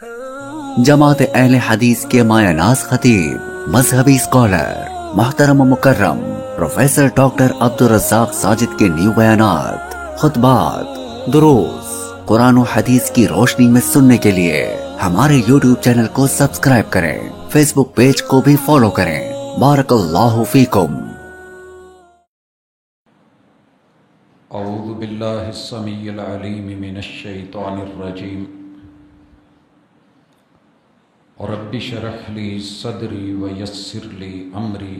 جماعت اہل حدیث کے مایہ ناز خطیب، مذہبی اسکالر، محترم و مکرم پروفیسر ڈاکٹر عبدالرزاق ساجد کے نیو بیانات، خطبات، دروس قرآن و حدیث کی روشنی میں سننے کے لیے ہمارے یوٹیوب چینل کو سبسکرائب کریں، فیس بک پیج کو بھی فالو کریں۔ بارک اللہ فیکم۔ اعوذ باللہ السمیع العلیم من الشیطان الرجیم۔ رب اشرح لی صدری ویسر لی امری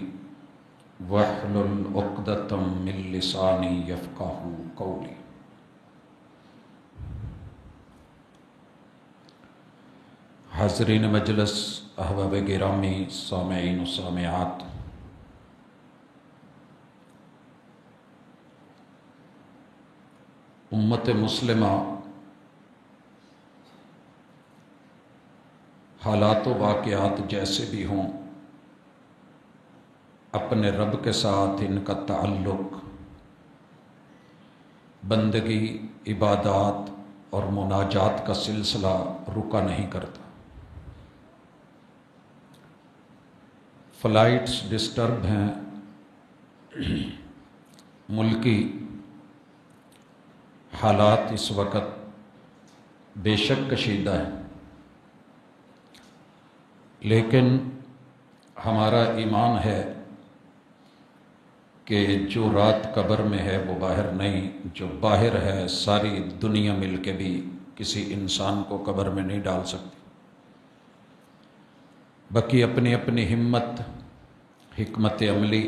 واحلل عقدۃ من لسانی یفقہوا قولی۔ حاضرین مجلس، احباب گرامی، سامعین و سامعات، امت مسلمہ حالات و واقعات جیسے بھی ہوں، اپنے رب کے ساتھ ان کا تعلق بندگی، عبادات اور مناجات کا سلسلہ رکا نہیں کرتا۔ فلائٹس ڈسٹرب ہیں، ملکی حالات اس وقت بے شک کشیدہ ہیں، لیکن ہمارا ایمان ہے کہ جو رات قبر میں ہے وہ باہر نہیں، جو باہر ہے ساری دنیا مل کے بھی کسی انسان کو قبر میں نہیں ڈال سکتی۔ باقی اپنی اپنی ہمت، حکمت عملی،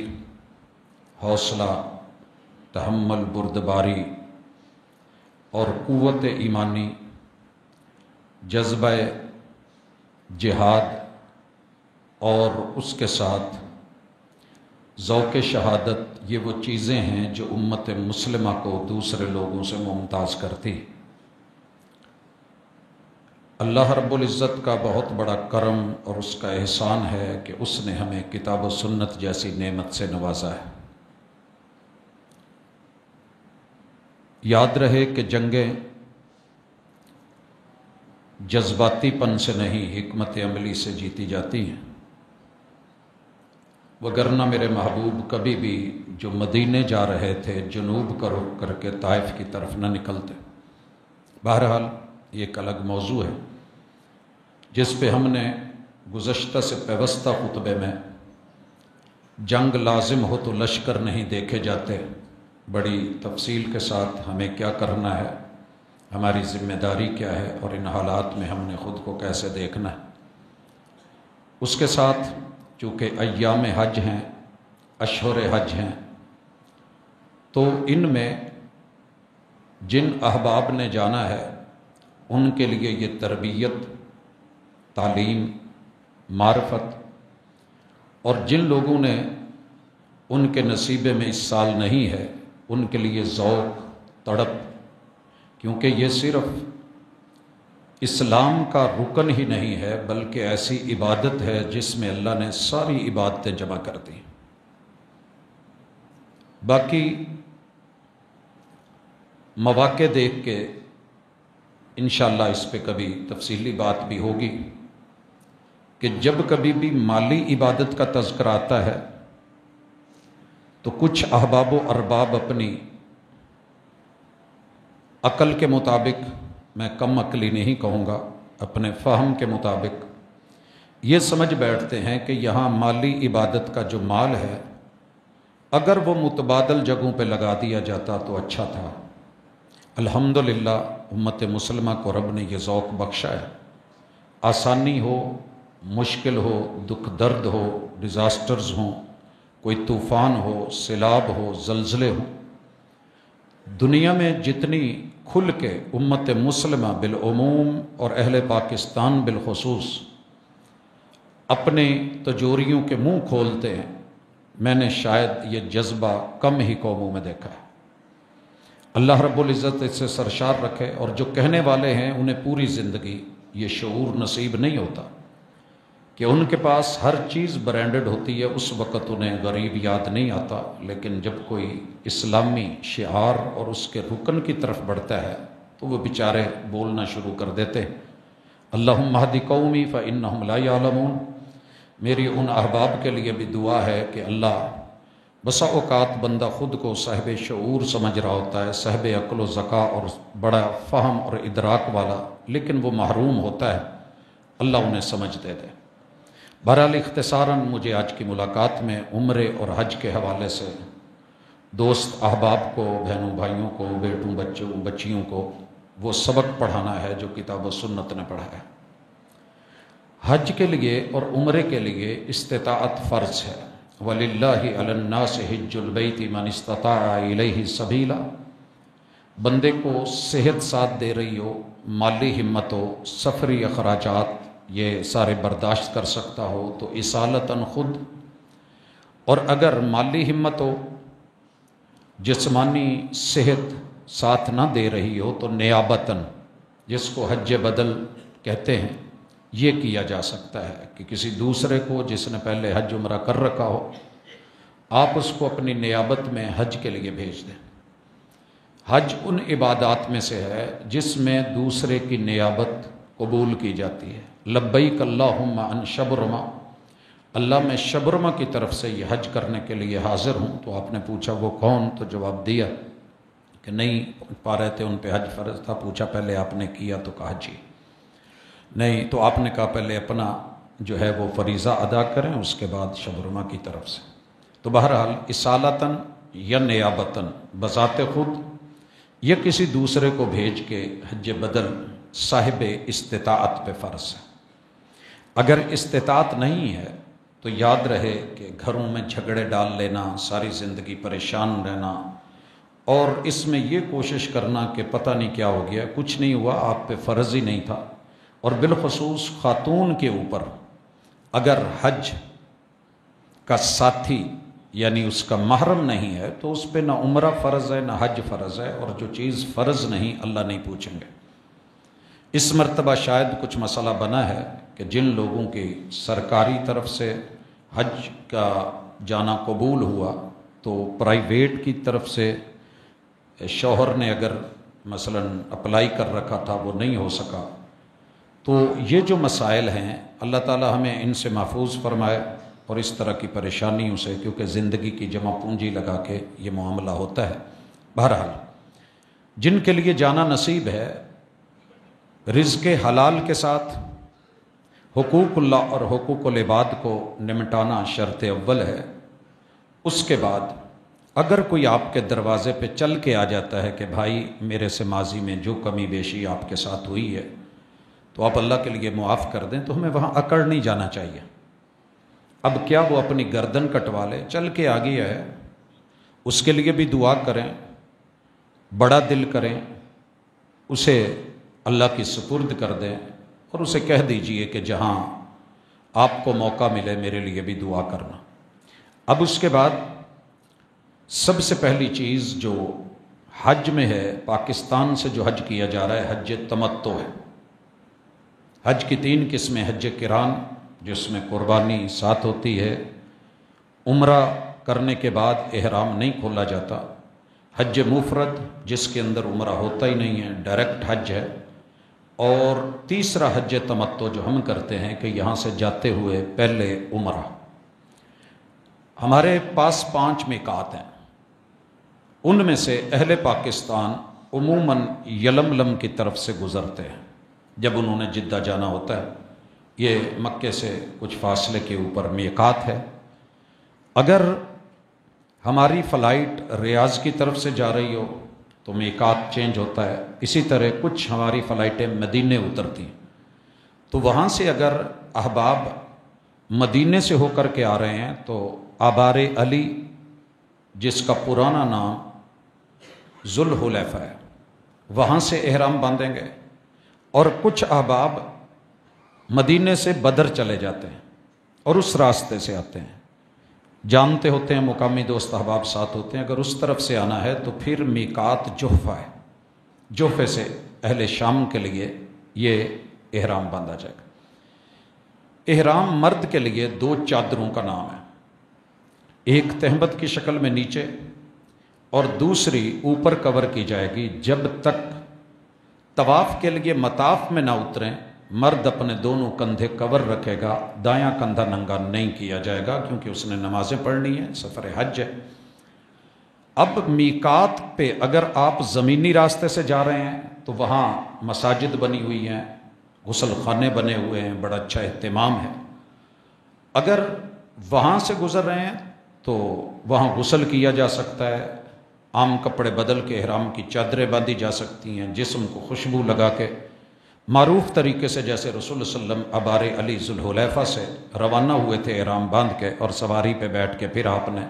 حوصلہ، تحمل، بردباری اور قوت ایمانی، جذبہ جہاد اور اس کے ساتھ ذوق شہادت، یہ وہ چیزیں ہیں جو امت مسلمہ کو دوسرے لوگوں سے ممتاز کرتی۔ اللہ رب العزت کا بہت بڑا کرم اور اس کا احسان ہے کہ اس نے ہمیں کتاب و سنت جیسی نعمت سے نوازا ہے۔ یاد رہے کہ جنگیں جذباتی پن سے نہیں، حکمت عملی سے جیتی جاتی ہیں، وگرنہ میرے محبوب کبھی بھی جو مدینے جا رہے تھے جنوب کا رخ کر کے طائف کی طرف نہ نکلتے۔ بہرحال یہ ایک الگ موضوع ہے جس پہ ہم نے گزشتہ سے پیوستہ خطبے میں جنگ لازم ہو تو لشکر نہیں دیکھے جاتے، بڑی تفصیل کے ساتھ ہمیں کیا کرنا ہے، ہماری ذمہ داری کیا ہے اور ان حالات میں ہم نے خود کو کیسے دیکھنا ہے۔ اس کے ساتھ چونکہ ایام حج ہیں، اشہر حج ہیں، تو ان میں جن احباب نے جانا ہے ان کے لیے یہ تربیت، تعلیم، معرفت، اور جن لوگوں نے ان کے نصیبے میں اس سال نہیں ہے ان کے لیے ذوق، تڑپ، کیونکہ یہ صرف اسلام کا رکن ہی نہیں ہے بلکہ ایسی عبادت ہے جس میں اللہ نے ساری عبادتیں جمع کر دی۔ باقی مواقع دیکھ کے انشاءاللہ اس پہ کبھی تفصیلی بات بھی ہوگی کہ جب کبھی بھی مالی عبادت کا تذکرہ آتا ہے تو کچھ احباب و ارباب اپنی عقل کے مطابق، میں کم عقلی نہیں کہوں گا، اپنے فہم کے مطابق یہ سمجھ بیٹھتے ہیں کہ یہاں مالی عبادت کا جو مال ہے اگر وہ متبادل جگہوں پہ لگا دیا جاتا تو اچھا تھا۔ الحمدللہ امت مسلمہ کو رب نے یہ ذوق بخشا ہے، آسانی ہو، مشکل ہو، دکھ درد ہو، ڈیزاسٹرز ہوں، کوئی طوفان ہو، سیلاب ہو، زلزلے ہوں، دنیا میں جتنی کھل کے امت مسلمہ بالعموم اور اہل پاکستان بالخصوص اپنے تجوریوں کے منہ کھولتے ہیں، میں نے شاید یہ جذبہ کم ہی قوموں میں دیکھا ہے۔ اللہ رب العزت اس سے سرشار رکھے، اور جو کہنے والے ہیں انہیں پوری زندگی یہ شعور نصیب نہیں ہوتا کہ ان کے پاس ہر چیز برانڈڈ ہوتی ہے، اس وقت انہیں غریب یاد نہیں آتا، لیکن جب کوئی اسلامی شعار اور اس کے رکن کی طرف بڑھتا ہے تو وہ بیچارے بولنا شروع کر دیتے ہیں۔ اللہم اہد قومی فإنہم لا یعلمون، میری ان احباب کے لیے بھی دعا ہے کہ اللہ، بسا اوقات بندہ خود کو صاحب شعور سمجھ رہا ہوتا ہے، صاحب عقل و ذکا اور بڑا فہم اور ادراک والا، لیکن وہ محروم ہوتا ہے، اللہ انہیں سمجھ دے دے۔ بہرحال اختصاراً مجھے آج کی ملاقات میں عمرے اور حج کے حوالے سے دوست احباب کو، بہنوں بھائیوں کو، بیٹوں بچیوں کو وہ سبق پڑھانا ہے جو کتاب و سنت نے پڑھا ہے۔ حج کے لیے اور عمرے کے لیے استطاعت فرض ہے۔ وَلِلَّهِ عَلَى النَّاسِ حِجُّ الْبَيْتِ مَنِ اسْتَطَاعَ إِلَيْهِ سَبِيلًا، بندے کو صحت ساتھ دے رہی ہو، مالی ہمت ہو، سفری اخراجات یہ سارے برداشت کر سکتا ہو تو اصالتاً خود، اور اگر مالی ہمت ہو، جسمانی صحت ساتھ نہ دے رہی ہو تو نیابتاً، جس کو حج بدل کہتے ہیں، یہ کیا جا سکتا ہے کہ کسی دوسرے کو جس نے پہلے حج عمرہ کر رکھا ہو، آپ اس کو اپنی نیابت میں حج کے لیے بھیج دیں۔ حج ان عبادات میں سے ہے جس میں دوسرے کی نیابت قبول کی جاتی ہے۔ لبیک اللہم عن شبرمہ، اللہ میں شبرمہ کی طرف سے یہ حج کرنے کے لیے حاضر ہوں۔ تو آپ نے پوچھا وہ کون؟ تو جواب دیا کہ نہیں پا رہے تھے، ان پہ حج فرض تھا۔ پوچھا پہلے آپ نے کیا؟ تو کہا جی۔ نہیں تو آپ نے کہا پہلے اپنا جو ہے وہ فریضہ ادا کریں، اس کے بعد شبرمہ کی طرف سے۔ تو بہرحال اصالتاً یا نیابتاً، بذات خود یا کسی دوسرے کو بھیج کے حج بدل صاحب استطاعت پہ فرض ہے۔ اگر استطاعت نہیں ہے تو یاد رہے کہ گھروں میں جھگڑے ڈال لینا، ساری زندگی پریشان رہنا، اور اس میں یہ کوشش کرنا کہ پتہ نہیں کیا ہو گیا، کچھ نہیں ہوا، آپ پہ فرض ہی نہیں تھا۔ اور بالخصوص خاتون کے اوپر اگر حج کا ساتھی یعنی اس کا محرم نہیں ہے تو اس پہ نہ عمرہ فرض ہے نہ حج فرض ہے، اور جو چیز فرض نہیں اللہ نہیں پوچھیں گے۔ اس مرتبہ شاید کچھ مسئلہ بنا ہے کہ جن لوگوں کی سرکاری طرف سے حج کا جانا قبول ہوا تو پرائیویٹ کی طرف سے شوہر نے اگر مثلا اپلائی کر رکھا تھا وہ نہیں ہو سکا، تو یہ جو مسائل ہیں اللہ تعالی ہمیں ان سے محفوظ فرمائے اور اس طرح کی پریشانیوں سے، کیونکہ زندگی کی جمع پونجی لگا کے یہ معاملہ ہوتا ہے۔ بہرحال جن کے لیے جانا نصیب ہے، رزق حلال کے ساتھ حقوق اللہ اور حقوق العباد کو نمٹانا شرط اول ہے۔ اس کے بعد اگر کوئی آپ کے دروازے پہ چل کے آ جاتا ہے کہ بھائی میرے سے ماضی میں جو کمی بیشی آپ کے ساتھ ہوئی ہے تو آپ اللہ کے لیے معاف کر دیں، تو ہمیں وہاں اکڑ نہیں جانا چاہیے۔ اب کیا وہ اپنی گردن کٹوا لے، چل کے آ گیا ہے، اس کے لیے بھی دعا کریں، بڑا دل کریں، اسے اللہ کی سپرد کر دیں اور اسے کہہ دیجئے کہ جہاں آپ کو موقع ملے میرے لیے بھی دعا کرنا۔ اب اس کے بعد سب سے پہلی چیز جو حج میں ہے، پاکستان سے جو حج کیا جا رہا ہے حج تمتع ہے۔ حج کی 3 قسمیں، حج قران جس میں قربانی ساتھ ہوتی ہے، عمرہ کرنے کے بعد احرام نہیں کھولا جاتا، حج مفرد جس کے اندر عمرہ ہوتا ہی نہیں ہے، ڈائریکٹ حج ہے، اور تیسرا حج تمتع جو ہم کرتے ہیں کہ یہاں سے جاتے ہوئے پہلے عمرہ۔ ہمارے پاس 5 میقات ہیں، ان میں سے اہل پاکستان عموماً یلملم کی طرف سے گزرتے ہیں جب انہوں نے جدہ جانا ہوتا ہے۔ یہ مکے سے کچھ فاصلے کے اوپر میقات ہے۔ اگر ہماری فلائٹ ریاض کی طرف سے جا رہی ہو تو میقات چینج ہوتا ہے، اسی طرح کچھ ہماری فلائٹیں مدینے اترتی ہیں، تو وہاں سے اگر احباب مدینے سے ہو کر کے آ رہے ہیں تو آبار علی جس کا پرانا نام ذوالحلیفہ ہے، وہاں سے احرام باندھیں گے، اور کچھ احباب مدینے سے بدر چلے جاتے ہیں اور اس راستے سے آتے ہیں، جانتے ہوتے ہیں، مقامی دوست احباب ساتھ ہوتے ہیں، اگر اس طرف سے آنا ہے تو پھر میقات جحفہ ہے، جحفے سے اہل شام کے لیے یہ احرام باندھا جائے گا۔ احرام مرد کے لیے 2 چادروں کا نام ہے، ایک تہمت کی شکل میں نیچے اور دوسری اوپر کور کی جائے گی جب تک طواف کے لیے مطاف میں نہ اتریں، مرد اپنے دونوں کندھے کور رکھے گا، دایاں کندھا ننگا نہیں کیا جائے گا کیونکہ اس نے نمازیں پڑھنی ہیں، سفر حج ہے۔ اب میقات پہ اگر آپ زمینی راستے سے جا رہے ہیں تو وہاں مساجد بنی ہوئی ہیں، غسل خانے بنے ہوئے ہیں، بڑا اچھا اہتمام ہے۔ اگر وہاں سے گزر رہے ہیں تو وہاں غسل کیا جا سکتا ہے، عام کپڑے بدل کے احرام کی چادریں باندھی جا سکتی ہیں، جسم کو خوشبو لگا کے معروف طریقے سے، جیسے رسول صلی اللہ علیہ وسلم ابار علی ذوالحلیفہ سے روانہ ہوئے تھے احرام باندھ کے، اور سواری پہ بیٹھ کے پھر آپ نے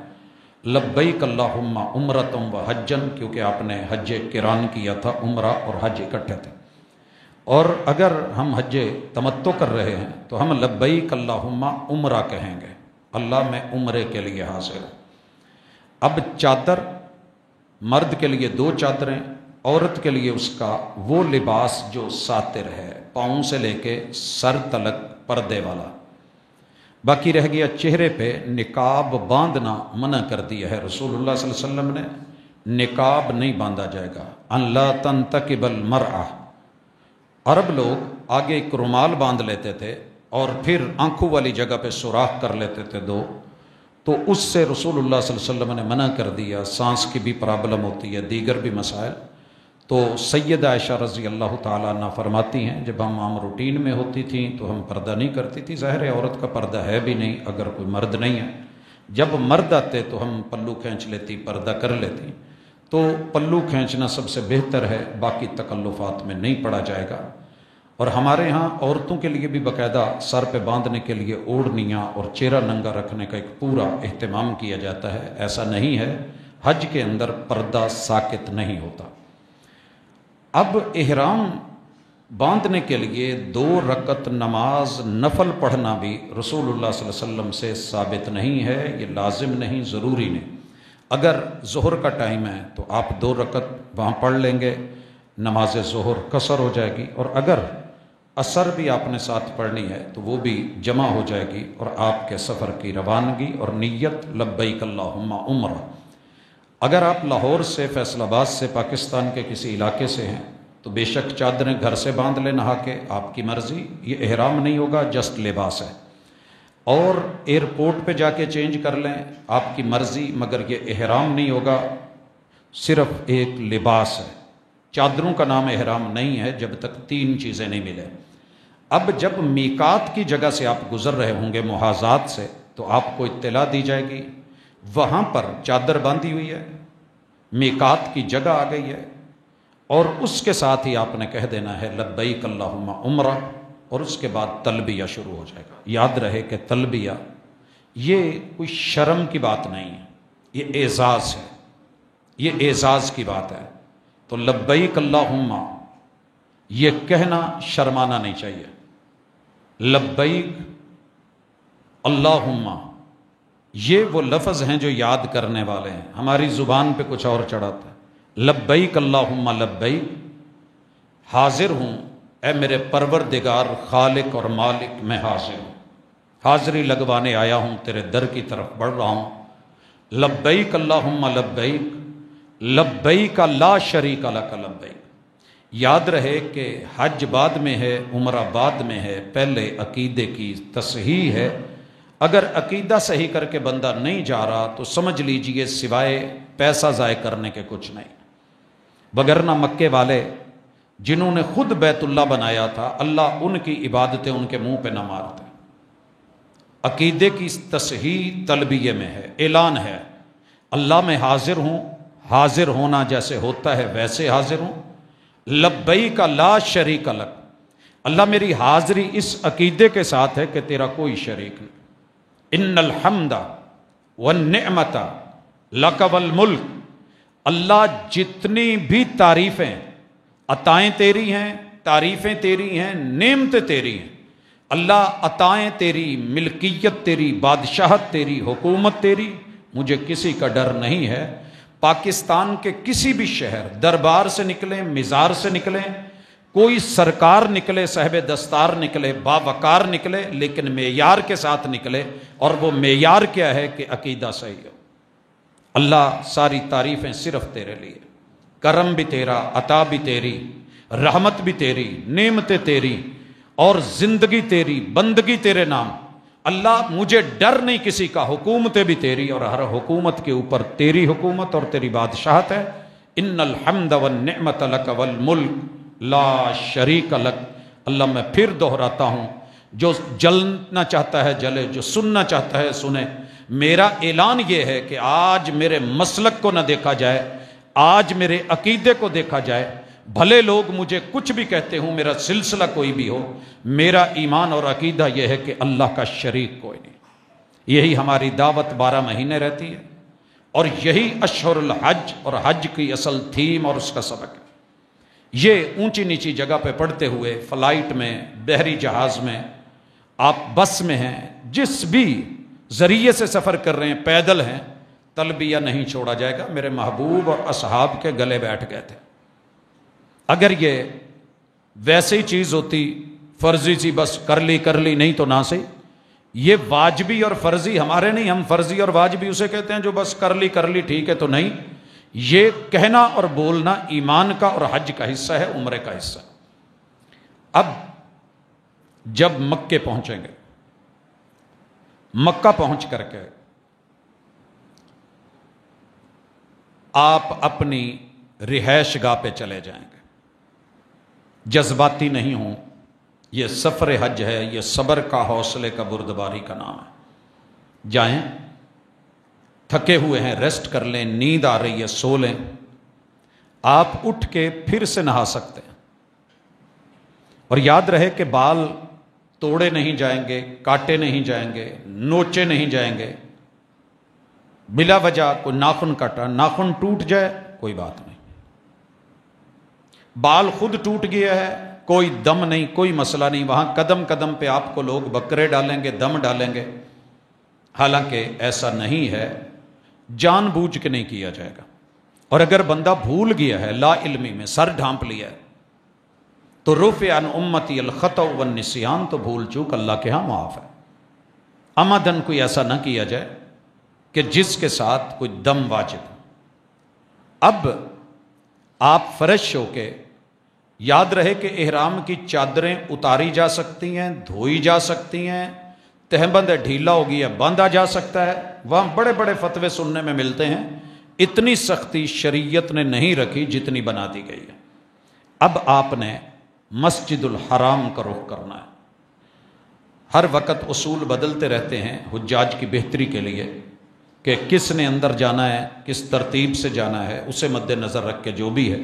لبیک اللہم عمرۃ و حجن، کیونکہ آپ نے حج قران کیا تھا، عمرہ اور حج اکٹھے تھے۔ اور اگر ہم حج تمتع کر رہے ہیں تو ہم لبیک اللہم عمرہ کہیں گے، اللہ میں عمرے کے لیے حاضر ہوں۔ اب چادر، مرد کے لیے 2 چادریں، عورت کے لیے اس کا وہ لباس جو ساتر ہے، پاؤں سے لے کے سر تلک پردے والا۔ باقی رہ گیا چہرے پہ نقاب باندھنا منع کر دیا ہے رسول اللہ صلی اللہ علیہ وسلم نے، نقاب نہیں باندھا جائے گا۔ ان لا تنتقب المرأة، عرب لوگ آگے ایک رومال باندھ لیتے تھے اور پھر آنکھوں والی جگہ پہ سوراخ کر لیتے تھے 2، تو اس سے رسول اللہ صلی اللہ علیہ وسلم نے منع کر دیا، سانس کی بھی پرابلم ہوتی ہے، دیگر بھی مسائل۔ تو سیدہ عائشہ رضی اللہ تعالیٰ عنہ فرماتی ہیں جب ہم عام روٹین میں ہوتی تھیں تو ہم پردہ نہیں کرتی تھی، ظاہر ہے عورت کا پردہ ہے بھی نہیں اگر کوئی مرد نہیں ہے، جب مرد آتے تو ہم پلو کھینچ لیتی، پردہ کر لیتی۔ تو پلو کھینچنا سب سے بہتر ہے، باقی تکلفات میں نہیں پڑا جائے گا۔ اور ہمارے ہاں عورتوں کے لیے بھی باقاعدہ سر پہ باندھنے کے لیے اوڑھنیاں اور چہرہ ننگا رکھنے کا ایک پورا اہتمام کیا جاتا ہے، ایسا نہیں ہے حج کے اندر پردہ ساقط نہیں ہوتا۔ اب احرام باندھنے کے لیے 2 رکعت نماز نفل پڑھنا بھی رسول اللہ صلی اللہ علیہ وسلم سے ثابت نہیں ہے، یہ لازم نہیں، ضروری نہیں۔ اگر ظہر کا ٹائم ہے تو آپ 2 رکعت وہاں پڑھ لیں گے، نماز ظہر قصر ہو جائے گی، اور اگر عصر بھی آپ نے ساتھ پڑھنی ہے تو وہ بھی جمع ہو جائے گی، اور آپ کے سفر کی روانگی اور نیت لبیک اللہم عمرہ۔ اگر آپ لاہور سے، فیصل آباد سے، پاکستان کے کسی علاقے سے ہیں تو بے شک چادریں گھر سے باندھ لیں نہا کے، آپ کی مرضی، یہ احرام نہیں ہوگا، جسٹ لباس ہے۔ اور ایئرپورٹ پہ جا کے چینج کر لیں، آپ کی مرضی، مگر یہ احرام نہیں ہوگا، صرف ایک لباس ہے۔ چادروں کا نام احرام نہیں ہے جب تک 3 چیزیں نہیں ملیں۔ اب جب میقات کی جگہ سے آپ گزر رہے ہوں گے محاذات سے تو آپ کو اطلاع دی جائے گی، وہاں پر چادر باندھی ہوئی ہے، میقات کی جگہ آ گئی ہے، اور اس کے ساتھ ہی آپ نے کہہ دینا ہے لبیک اللہم عمرہ، اور اس کے بعد تلبیہ شروع ہو جائے گا۔ یاد رہے کہ تلبیہ یہ کوئی شرم کی بات نہیں ہے، یہ اعزاز ہے، یہ اعزاز کی بات ہے۔ تو لبیک اللہم یہ کہنا شرمانا نہیں چاہیے، لبیک اللہم یہ وہ لفظ ہیں جو یاد کرنے والے ہیں، ہماری زبان پہ کچھ اور چڑھاتا ہے۔ لبیک اللہم لبیک، حاضر ہوں اے میرے پروردگار خالق اور مالک، میں حاضر ہوں، حاضری لگوانے آیا ہوں، تیرے در کی طرف بڑھ رہا ہوں۔ لبیک اللہم لبیک، لبیک لا شریک لک لبیک۔ یاد رہے کہ حج بعد میں ہے، عمرہ بعد میں ہے، پہلے عقیدے کی تصحیح ہے۔ اگر عقیدہ صحیح کر کے بندہ نہیں جا رہا تو سمجھ لیجئے سوائے پیسہ ضائع کرنے کے کچھ نہیں۔ وگرنہ مکے والے جنہوں نے خود بیت اللہ بنایا تھا، اللہ ان کی عبادتیں ان کے منہ پہ نہ مارتے۔ عقیدے کی تصحیح تلبیہ میں ہے، اعلان ہے، اللہ میں حاضر ہوں، حاضر ہونا جیسے ہوتا ہے ویسے حاضر ہوں۔ لبیک لا شریک لک، اللہ میری حاضری اس عقیدے کے ساتھ ہے کہ تیرا کوئی شریک نہیں۔ ان الحمد والنعمت لک والملک، اللہ جتنی بھی تعریفیں، عطائیں تیری ہیں، تعریفیں تیری ہیں، نعمتیں تیری ہیں، اللہ عطائیں تیری، ملکیت تیری، بادشاہت تیری، حکومت تیری، مجھے کسی کا ڈر نہیں ہے۔ پاکستان کے کسی بھی شہر، دربار سے نکلیں، مزار سے نکلیں، کوئی سرکار نکلے، صاحب دستار نکلے، باوقار نکلے، لیکن معیار کے ساتھ نکلے، اور وہ معیار کیا ہے کہ عقیدہ صحیح ہو۔ اللہ ساری تعریفیں صرف تیرے لیے، کرم بھی تیرا، عطا بھی تیری، رحمت بھی تیری، نعمتیں تیری، اور زندگی تیری، بندگی تیرے نام۔ اللہ مجھے ڈر نہیں کسی کا، حکومتیں بھی تیری، اور ہر حکومت کے اوپر تیری حکومت اور تیری بادشاہت ہے۔ ان الحمد والنعمت لک والملک لا شریک لک۔ اللہ میں پھر دہراتا ہوں، جو جلنا چاہتا ہے جلے، جو سننا چاہتا ہے سنے۔ میرا اعلان یہ ہے کہ آج میرے مسلک کو نہ دیکھا جائے، آج میرے عقیدے کو دیکھا جائے، بھلے لوگ مجھے کچھ بھی کہتے ہوں، میرا سلسلہ کوئی بھی ہو، میرا ایمان اور عقیدہ یہ ہے کہ اللہ کا شریک کوئی نہیں۔ یہی ہماری دعوت 12 مہینے رہتی ہے، اور یہی اشہر الحج اور حج کی اصل تھیم اور اس کا سبق ہے۔ یہ اونچی نیچی جگہ پہ پڑھتے ہوئے، فلائٹ میں، بحری جہاز میں، آپ بس میں ہیں، جس بھی ذریعے سے سفر کر رہے ہیں، پیدل ہیں، تلبیہ نہیں چھوڑا جائے گا۔ میرے محبوب اور اصحاب کے گلے بیٹھ گئے تھے۔ اگر یہ ویسے ہی چیز ہوتی، فرضی سی، بس کر لی نہیں تو نہ صحیح۔ یہ واجبی اور فرضی ہمارے نہیں، ہم فرضی اور واجبی اسے کہتے ہیں جو بس کر لی ٹھیک ہے، تو نہیں۔ یہ کہنا اور بولنا ایمان کا اور حج کا حصہ ہے، عمرے کا حصہ۔ اب جب مکے پہنچیں گے، مکہ پہنچ کر کے آپ اپنی رہائش گاہ پہ چلے جائیں گے۔ جذباتی نہیں ہوں، یہ سفر حج ہے، یہ صبر کا، حوصلے کا، بردباری کا نام ہے۔ جائیں، تھکے ہوئے ہیں ریسٹ کر لیں، نیند آ رہی ہے سو لیں۔ آپ اٹھ کے پھر سے نہا سکتے ہیں، اور یاد رہے کہ بال توڑے نہیں جائیں گے، کاٹے نہیں جائیں گے، نوچے نہیں جائیں گے۔ بلا وجہ کوئی ناخن کاٹا، ناخن ٹوٹ جائے کوئی بات نہیں، بال خود ٹوٹ گیا ہے کوئی دم نہیں، کوئی مسئلہ نہیں۔ وہاں قدم قدم پہ آپ کو لوگ بکرے ڈالیں گے، دم ڈالیں گے، حالانکہ ایسا نہیں ہے، جان بوجھ کے نہیں کیا جائے گا۔ اور اگر بندہ بھول گیا ہے، لا علمی میں سر ڈھانپ لیا ہے، تو رفع عن امتی الخطأ والنسیان، تو بھول چوک اللہ کے ہاں معاف ہے۔ عمدن کوئی ایسا نہ کیا جائے کہ جس کے ساتھ کوئی دم واجب ہو۔ اب آپ فریش ہو کے، یاد رہے کہ احرام کی چادریں اتاری جا سکتی ہیں، دھوئی جا سکتی ہیں، تہبند ڈھیلا ہو گیا باندھا جا سکتا ہے۔ وہاں بڑے بڑے فتوے سننے میں ملتے ہیں، اتنی سختی شریعت نے نہیں رکھی جتنی بنا دی گئی ہے۔ اب آپ نے مسجد الحرام کا رخ کرنا ہے۔ ہر وقت اصول بدلتے رہتے ہیں حجاج کی بہتری کے لیے، کہ کس نے اندر جانا ہے، کس ترتیب سے جانا ہے، اسے مد نظر رکھ کے جو بھی ہے۔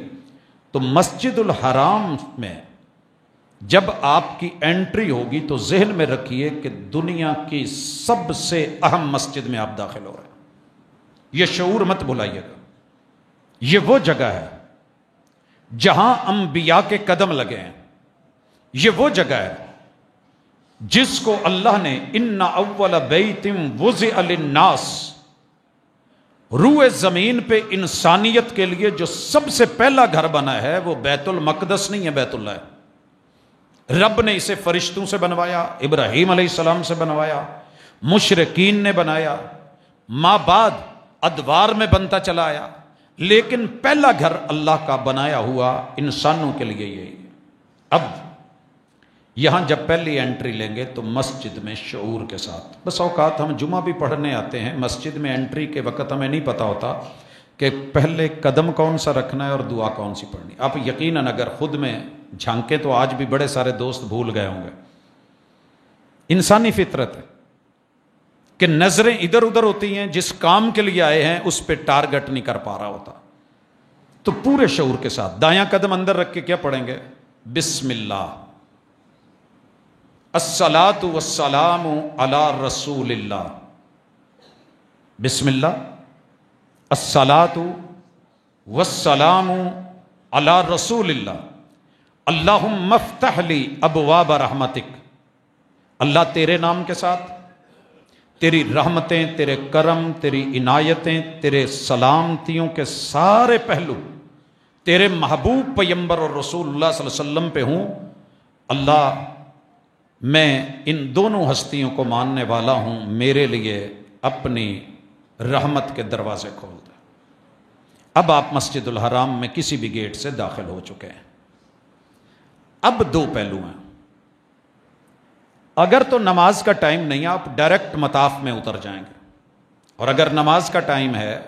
تو مسجد الحرام میں جب آپ کی انٹری ہوگی تو ذہن میں رکھیے کہ دنیا کی سب سے اہم مسجد میں آپ داخل ہو رہے ہیں۔ یہ شعور مت بھلائیے گا۔ یہ وہ جگہ ہے جہاں انبیاء کے قدم لگے ہیں، یہ وہ جگہ ہے جس کو اللہ نے ان اول بیت وضع للناس، روئے زمین پہ انسانیت کے لیے جو سب سے پہلا گھر بنا ہے وہ بیت المقدس نہیں ہے، بیت اللہ ہے۔ رب نے اسے فرشتوں سے بنوایا، ابراہیم علیہ السلام سے بنوایا، مشرکین نے بنایا، ماں بعد ادوار میں بنتا چلا آیا، لیکن پہلا گھر اللہ کا بنایا ہوا انسانوں کے لیے یہی ہے۔ اب یہاں جب پہلی انٹری لیں گے تو مسجد میں شعور کے ساتھ، بس اوقات ہم جمعہ بھی پڑھنے آتے ہیں، مسجد میں انٹری کے وقت ہمیں نہیں پتہ ہوتا کہ پہلے قدم کون سا رکھنا ہے اور دعا کون سی پڑھنی۔ آپ یقیناً اگر خود میں جھانکیں تو آج بھی بڑے سارے دوست بھول گئے ہوں گے۔ انسانی فطرت ہے کہ نظریں ادھر ادھر ہوتی ہیں، جس کام کے لیے آئے ہیں اس پہ ٹارگٹ نہیں کر پا رہا ہوتا۔ تو پورے شعور کے ساتھ دایاں قدم اندر رکھ کے کیا پڑھیں گے؟ بسم اللہ، الصلاۃ والسلام علی رسول اللہ، بسم اللہ، الصلاۃ والسلام علی رسول اللہ، اللہم افتح لی ابواب رحمتک۔ اللہ تیرے نام کے ساتھ، تیری رحمتیں، تیرے کرم، تیری عنایتیں، تیرے سلامتیوں کے سارے پہلو تیرے محبوب پیغمبر اور رسول اللہ صلی اللہ علیہ وسلم پہ ہوں۔ اللہ میں ان دونوں ہستیوں کو ماننے والا ہوں، میرے لیے اپنی رحمت کے دروازے کھول دے۔ اب آپ مسجد الحرام میں کسی بھی گیٹ سے داخل ہو چکے ہیں۔ اب دو پہلو ہیں۔ اگر تو نماز کا ٹائم نہیں آپ ڈائریکٹ مطاف میں اتر جائیں گے، اور اگر نماز کا ٹائم ہے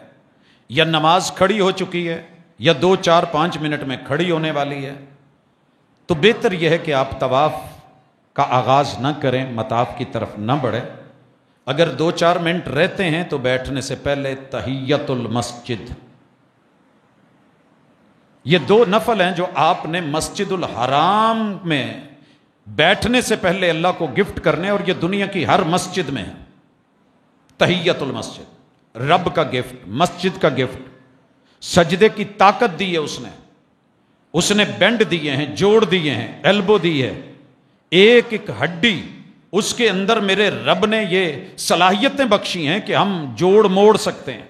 یا نماز کھڑی ہو چکی ہے یا 2 4 5 منٹ میں کھڑی ہونے والی ہے، تو بہتر یہ ہے کہ آپ طواف کا آغاز نہ کریں، مطاف کی طرف نہ بڑھیں۔ اگر 2 4 منٹ رہتے ہیں تو بیٹھنے سے پہلے تحیت المسجد، یہ 2 نفل ہیں جو آپ نے مسجد الحرام میں بیٹھنے سے پہلے اللہ کو گفٹ کرنے، اور یہ دنیا کی ہر مسجد میں ہے۔ تحیت المسجد، رب کا گفٹ، مسجد کا گفٹ، سجدے کی طاقت دی ہے اس نے بینڈ دیے ہیں، جوڑ دیے ہیں، ایلبو دی ہے، ایک ایک ہڈی اس کے اندر میرے رب نے یہ صلاحیتیں بخشی ہیں کہ ہم جوڑ موڑ سکتے ہیں۔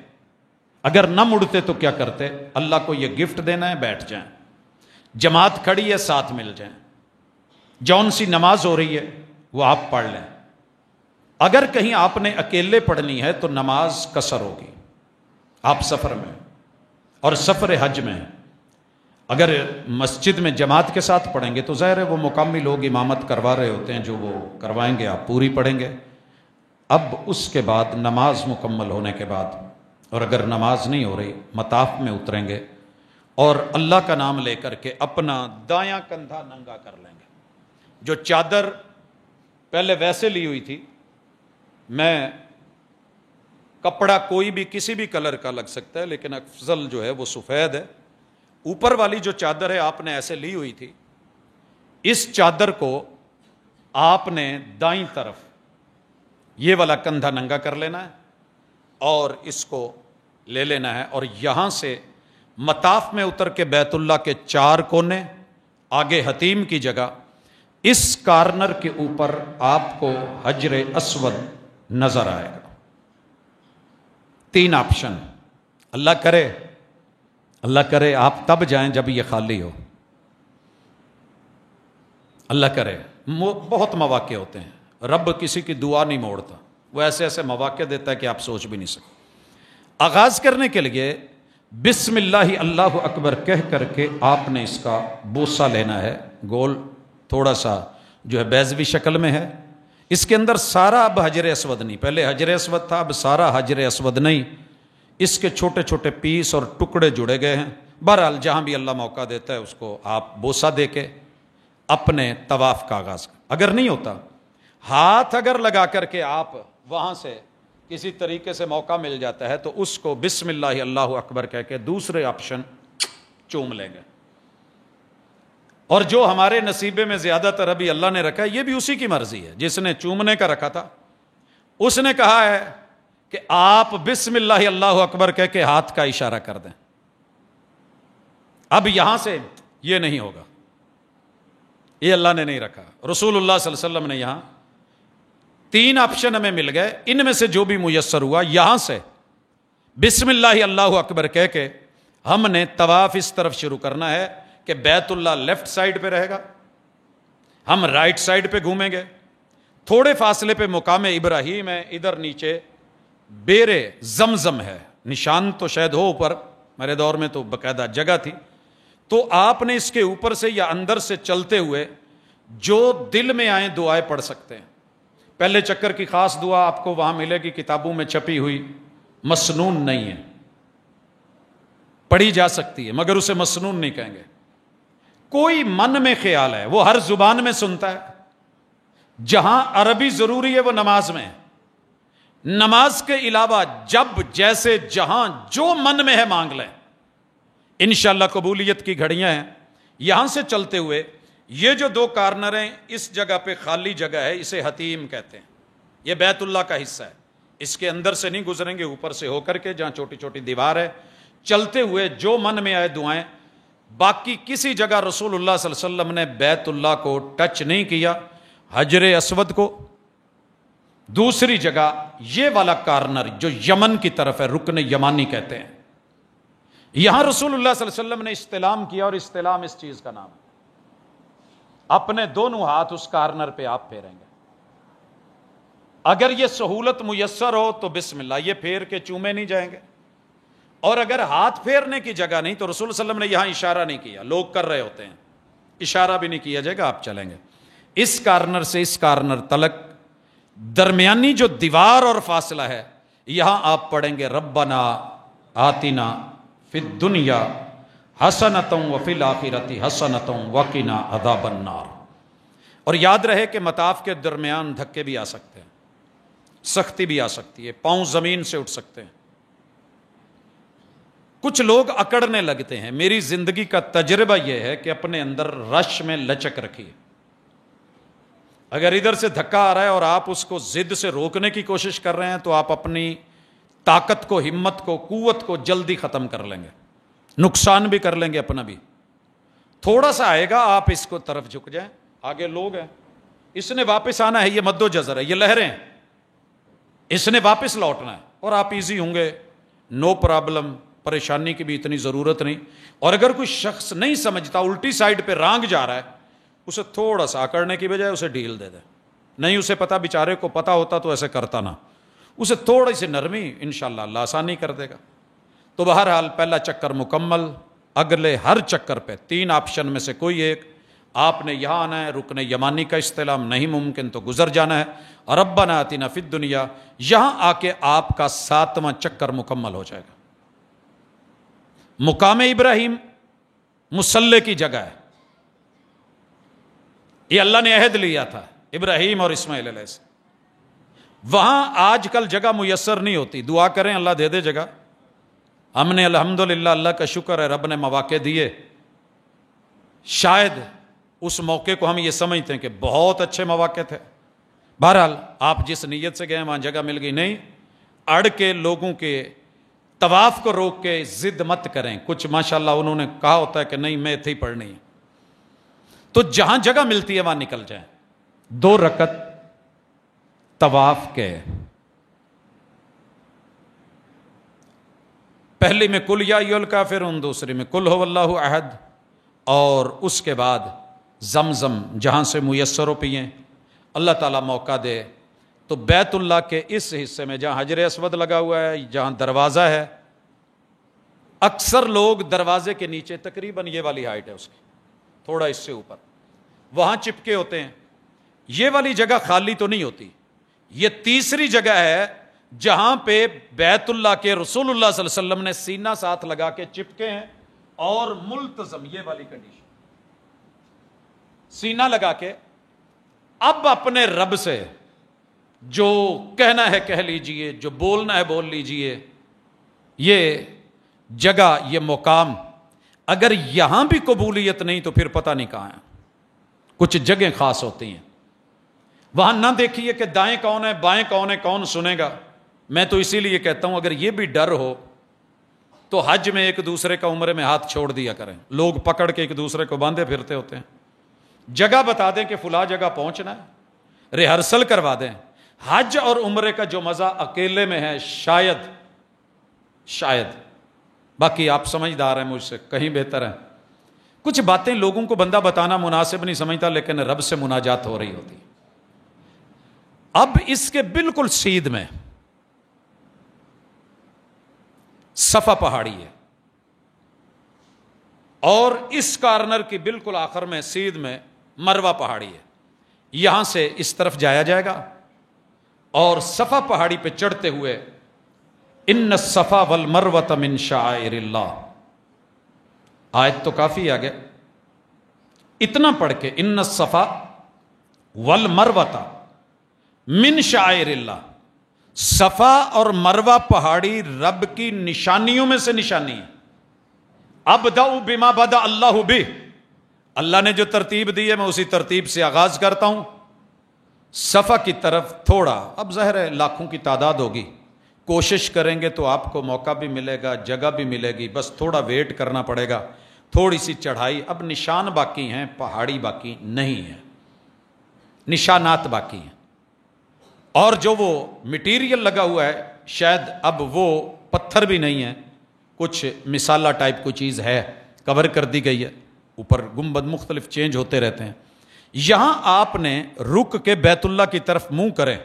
اگر نہ مڑتے تو کیا کرتے؟ اللہ کو یہ گفٹ دینا ہے، بیٹھ جائیں، جماعت کھڑی ہے ساتھ مل جائیں، جون سی نماز ہو رہی ہے وہ آپ پڑھ لیں۔ اگر کہیں آپ نے اکیلے پڑھنی ہے تو نماز قصر ہوگی، آپ سفر میں اور سفر حج میں، اگر مسجد میں جماعت کے ساتھ پڑھیں گے تو ظاہر ہے وہ مقامی لوگ امامت کروا رہے ہوتے ہیں، جو وہ کروائیں گے آپ پوری پڑھیں گے۔ اب اس کے بعد نماز مکمل ہونے کے بعد، اور اگر نماز نہیں ہو رہی، مطاف میں اتریں گے اور اللہ کا نام لے کر کے اپنا دایاں کندھا ننگا کر لیں گے۔ جو چادر پہلے ویسے لی ہوئی تھی، میں کپڑا کوئی بھی کسی بھی کلر کا لگ سکتا ہے، لیکن افضل جو ہے وہ سفید ہے، اوپر والی جو چادر ہے آپ نے ایسے لی ہوئی تھی، اس چادر کو آپ نے دائیں طرف یہ والا کندھا ننگا کر لینا ہے اور اس کو لے لینا ہے، اور یہاں سے مطاف میں اتر کے بیت اللہ کے 4 کونے، آگے حتیم کی جگہ، اس کارنر کے اوپر آپ کو حجر اسود نظر آئے گا۔ 3 آپشن، اللہ کرے آپ تب جائیں جب یہ خالی ہو، اللہ کرے، بہت مواقع ہوتے ہیں، رب کسی کی دعا نہیں موڑتا، وہ ایسے ایسے مواقع دیتا ہے کہ آپ سوچ بھی نہیں سکتے۔ آغاز کرنے کے لیے بسم اللہ اللہ اکبر کہہ کر کے آپ نے اس کا بوسہ لینا ہے، گول تھوڑا سا جو ہے بیضوی شکل میں ہے، اس کے اندر سارا اب حجر اسود نہیں، پہلے حجر اسود تھا، اب سارا حجر اسود نہیں، اس کے چھوٹے چھوٹے پیس اور ٹکڑے جڑے گئے ہیں۔ بہرحال جہاں بھی اللہ موقع دیتا ہے اس کو آپ بوسہ دے کے اپنے طواف کا آغاز کریں۔ اگر نہیں ہوتا، ہاتھ اگر لگا کر کے آپ وہاں سے کسی طریقے سے موقع مل جاتا ہے تو اس کو بسم اللہ اللہ اکبر کہہ کے دوسرے آپشن چوم لیں گے۔ اور جو ہمارے نصیبے میں زیادہ تر ابھی اللہ نے رکھا ہے، یہ بھی اسی کی مرضی ہے، جس نے چومنے کا رکھا تھا اس نے کہا ہے کہ آپ بسم اللہ اللہ اکبر کہہ کے ہاتھ کا اشارہ کر دیں۔ اب یہاں سے یہ نہیں ہوگا، یہ اللہ نے نہیں رکھا، رسول اللہ صلی اللہ علیہ وسلم نے یہاں 3 آپشن ہمیں مل گئے، ان میں سے جو بھی میسر ہوا، یہاں سے بسم اللہ اللہ اکبر کہہ کے ہم نے طواف اس طرف شروع کرنا ہے کہ بیت اللہ لیفٹ سائڈ پہ رہے گا، ہم رائٹ سائڈ پہ گھومیں گے، تھوڑے فاصلے پہ مقام ابراہیم ہے، ادھر نیچے بیر زمزم ہے، نشان تو شاید ہو اوپر، میرے دور میں تو باقاعدہ جگہ تھی، تو آپ نے اس کے اوپر سے یا اندر سے چلتے ہوئے جو دل میں آئیں دعائیں پڑھ سکتے ہیں۔ پہلے چکر کی خاص دعا آپ کو وہاں ملے گی، کتابوں میں چھپی ہوئی، مسنون نہیں ہے، پڑھی جا سکتی ہے مگر اسے مسنون نہیں کہیں گے۔ کوئی من میں خیال ہے وہ ہر زبان میں سنتا ہے، جہاں عربی ضروری ہے وہ نماز میں ہے، نماز کے علاوہ جب جیسے جہاں جو من میں ہے مانگ لیں، انشاءاللہ قبولیت کی گھڑیاں ہیں۔ یہاں سے چلتے ہوئے یہ جو 2 کارنر ہیں، اس جگہ پہ خالی جگہ ہے، اسے حتیم کہتے ہیں، یہ بیت اللہ کا حصہ ہے، اس کے اندر سے نہیں گزریں گے، اوپر سے ہو کر کے جہاں چھوٹی چھوٹی دیوار ہے، چلتے ہوئے جو من میں آئے دعائیں، باقی کسی جگہ رسول اللہ صلی اللہ علیہ وسلم نے بیت اللہ کو ٹچ نہیں کیا، حجر اسود کو۔ دوسری جگہ یہ والا کارنر جو یمن کی طرف ہے، رکن یمانی کہتے ہیں، یہاں رسول اللہ صلی اللہ علیہ وسلم نے استلام کیا، اور استلام اس چیز کا نام ہے، اپنے دونوں ہاتھ اس کارنر پہ آپ پھیریں گے۔ اگر یہ سہولت میسر ہو تو بسم اللہ، یہ پھیر کے چومے نہیں جائیں گے، اور اگر ہاتھ پھیرنے کی جگہ نہیں تو رسول صلی اللہ علیہ وسلم نے یہاں اشارہ نہیں کیا، لوگ کر رہے ہوتے ہیں، اشارہ بھی نہیں کیا جائے گا، آپ چلیں گے۔ اس کارنر سے اس کارنر تلک درمیانی جو دیوار اور فاصلہ ہے، یہاں آپ پڑھیں گے ربنا آتنا فی الدنیا حسنۃ وفی الآخرۃ حسنۃ وقنا عذاب النار۔ اور یاد رہے کہ مطاف کے درمیان دھکے بھی آ سکتے ہیں، سختی بھی آ سکتی ہے، پاؤں زمین سے اٹھ سکتے ہیں، کچھ لوگ اکڑنے لگتے ہیں۔ میری زندگی کا تجربہ یہ ہے کہ اپنے اندر رش میں لچک رکھیے۔ اگر ادھر سے دھکا آ رہا ہے اور آپ اس کو ضد سے روکنے کی کوشش کر رہے ہیں تو آپ اپنی طاقت کو، ہمت کو، قوت کو جلدی ختم کر لیں گے، نقصان بھی کر لیں گے اپنا بھی۔ تھوڑا سا آئے گا، آپ اس کو طرف جھک جائیں، آگے لوگ ہیں، اس نے واپس آنا ہے، یہ مد و جزر ہے، یہ لہریں ہیں، اس نے واپس لوٹنا ہے، اور آپ ایزی ہوں گے، نو پرابلم، پریشانی کی بھی اتنی ضرورت نہیں۔ اور اگر کوئی شخص نہیں سمجھتا، الٹی سائڈ پہ رانگ جا رہا ہے، اسے تھوڑا سا اکڑنے کی بجائے اسے ڈھیل دے دے۔ نہیں اسے پتا، بیچارے کو پتا ہوتا تو ایسے کرتا نہ، اسے تھوڑی سی نرمی، انشاءاللہ اللہ آسانی کر دے گا۔ تو بہرحال پہلا چکر مکمل، اگلے ہر چکر پہ 3 آپشن میں سے کوئی ایک، آپ نے یہاں آنا ہے، رکن یمانی کا استلام نہیں ممکن تو گزر جانا ہے، اور ربنا آتنا فی الدنیا، یہاں آ کے آپ کا 7واں چکر مکمل ہو جائے گا۔ مقام ابراہیم مصلی کی جگہ ہے، یہ اللہ نے عہد لیا تھا ابراہیم اور اسماعیل علیہ السلام۔ وہاں آج کل جگہ میسر نہیں ہوتی، دعا کریں اللہ دے دے جگہ۔ ہم نے الحمدللہ، اللہ کا شکر ہے، رب نے مواقع دیے۔ شاید اس موقع کو ہم یہ سمجھتے ہیں کہ بہت اچھے مواقع تھے، بہرحال آپ جس نیت سے گئے وہاں جگہ مل گئی نہیں، اڑ کے لوگوں کے طواف کو روک کے ضد مت کریں۔ کچھ ماشاءاللہ انہوں نے کہا ہوتا ہے کہ نہیں میں تھی پڑھنی ہے، تو جہاں جگہ ملتی ہے وہاں نکل جائیں۔ 2 رکعت طواف کے، پہلی میں قل یا ایھا الکافرون، دوسری میں قل ھو اللہ احد، اور اس کے بعد زمزم جہاں سے میسر ہو پئیں۔ اللہ تعالیٰ موقع دے تو بیت اللہ کے اس حصے میں جہاں حجر اسود لگا ہوا ہے، جہاں دروازہ ہے، اکثر لوگ دروازے کے نیچے، تقریباً یہ والی ہائٹ ہے اس کی، تھوڑا اس سے اوپر، وہاں چپکے ہوتے ہیں۔ یہ والی جگہ خالی تو نہیں ہوتی، یہ تیسری جگہ ہے جہاں پہ بیت اللہ کے رسول اللہ صلی اللہ علیہ وسلم نے سینہ ساتھ لگا کے چپکے ہیں، اور ملتزم، یہ والی کنڈیشن، سینہ لگا کے اب اپنے رب سے جو کہنا ہے کہہ لیجئے، جو بولنا ہے بول لیجئے۔ یہ جگہ، یہ مقام، اگر یہاں بھی قبولیت نہیں تو پھر پتہ نہیں کہاں ہے۔ کچھ جگہیں خاص ہوتی ہیں، وہاں نہ دیکھیے کہ دائیں کون ہے بائیں کون ہے، کون سنے گا۔ میں تو اسی لیے کہتا ہوں اگر یہ بھی ڈر ہو تو حج میں ایک دوسرے کا عمرے میں ہاتھ چھوڑ دیا کریں، لوگ پکڑ کے ایک دوسرے کو باندھے پھرتے ہوتے ہیں۔ جگہ بتا دیں کہ فلاں جگہ پہنچنا ہے، ریہرسل کروا دیں۔ حج اور عمرے کا جو مزہ اکیلے میں ہے، شاید باقی آپ سمجھدار ہیں مجھ سے کہیں بہتر ہیں، کچھ باتیں لوگوں کو بندہ بتانا مناسب نہیں سمجھتا، لیکن رب سے مناجات ہو رہی ہوتی۔ اب اس کے بالکل سیدھ میں صفا پہاڑی ہے، اور اس کارنر کی بالکل آخر میں سیدھ میں مروہ پہاڑی ہے۔ یہاں سے اس طرف جایا جائے گا، اور صفا پہاڑی پہ چڑھتے ہوئے ان الصفا والمروۃ من شعائر اللہ، آیت تو کافی آگے، اتنا پڑھ کے ان الصفا والمروۃ من شعائر اللہ، صفا اور مروہ پہاڑی رب کی نشانیوں میں سے نشانی ہے۔ ابدأ بما بدأ اللہ بہ، اللہ نے جو ترتیب دی ہے میں اسی ترتیب سے آغاز کرتا ہوں۔ صفا کی طرف تھوڑا، اب ظاہر ہے لاکھوں کی تعداد ہوگی، کوشش کریں گے تو آپ کو موقع بھی ملے گا، جگہ بھی ملے گی، بس تھوڑا ویٹ کرنا پڑے گا، تھوڑی سی چڑھائی، اب نشان باقی ہیں، پہاڑی باقی نہیں ہے، نشانات باقی ہیں۔ اور جو وہ مٹیریل لگا ہوا ہے شاید اب وہ پتھر بھی نہیں ہے، کچھ مثالہ ٹائپ کوئی چیز ہے، کور کر دی گئی ہے، اوپر گنبد مختلف چینج ہوتے رہتے ہیں۔ یہاں آپ نے رک کے بیت اللہ کی طرف منہ کریں،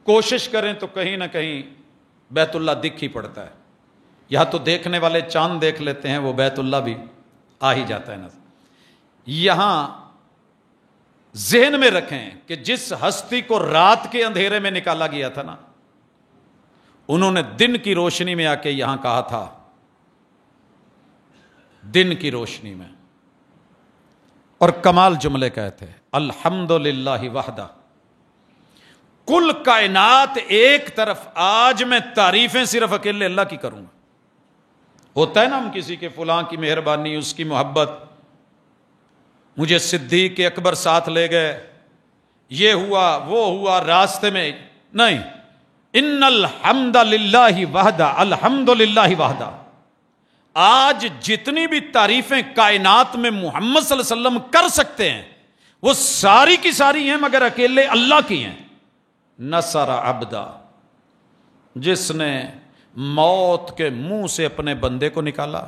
کوشش کریں تو کہیں نہ کہیں بیت اللہ دکھ ہی پڑتا ہے، یہاں تو دیکھنے والے چاند دیکھ لیتے ہیں، وہ بیت اللہ بھی آ ہی جاتا ہے نظر۔ یہاں ذہن میں رکھیں کہ جس ہستی کو رات کے اندھیرے میں نکالا گیا تھا نا، انہوں نے دن کی روشنی میں آ کے یہاں کہا تھا، دن کی روشنی میں، اور کمال جملے کہے تھے، الحمدللہ وحدہ، کل کائنات ایک طرف، آج میں تعریفیں صرف اکیلے اللہ کی کروں گا۔ ہوتا ہے نا ہم کسی کے فلاں کی مہربانی، اس کی محبت، مجھے صدیق اکبر ساتھ لے گئے، یہ ہوا وہ ہوا راستے میں، نہیں، ان الحمد للہ وحدہ، الحمد للہ وحدہ، آج جتنی بھی تعریفیں کائنات میں محمد صلی اللہ علیہ وسلم کر سکتے ہیں وہ ساری کی ساری ہیں مگر اکیلے اللہ کی ہیں۔ نصر عبدا، جس نے موت کے منہ سے اپنے بندے کو نکالا،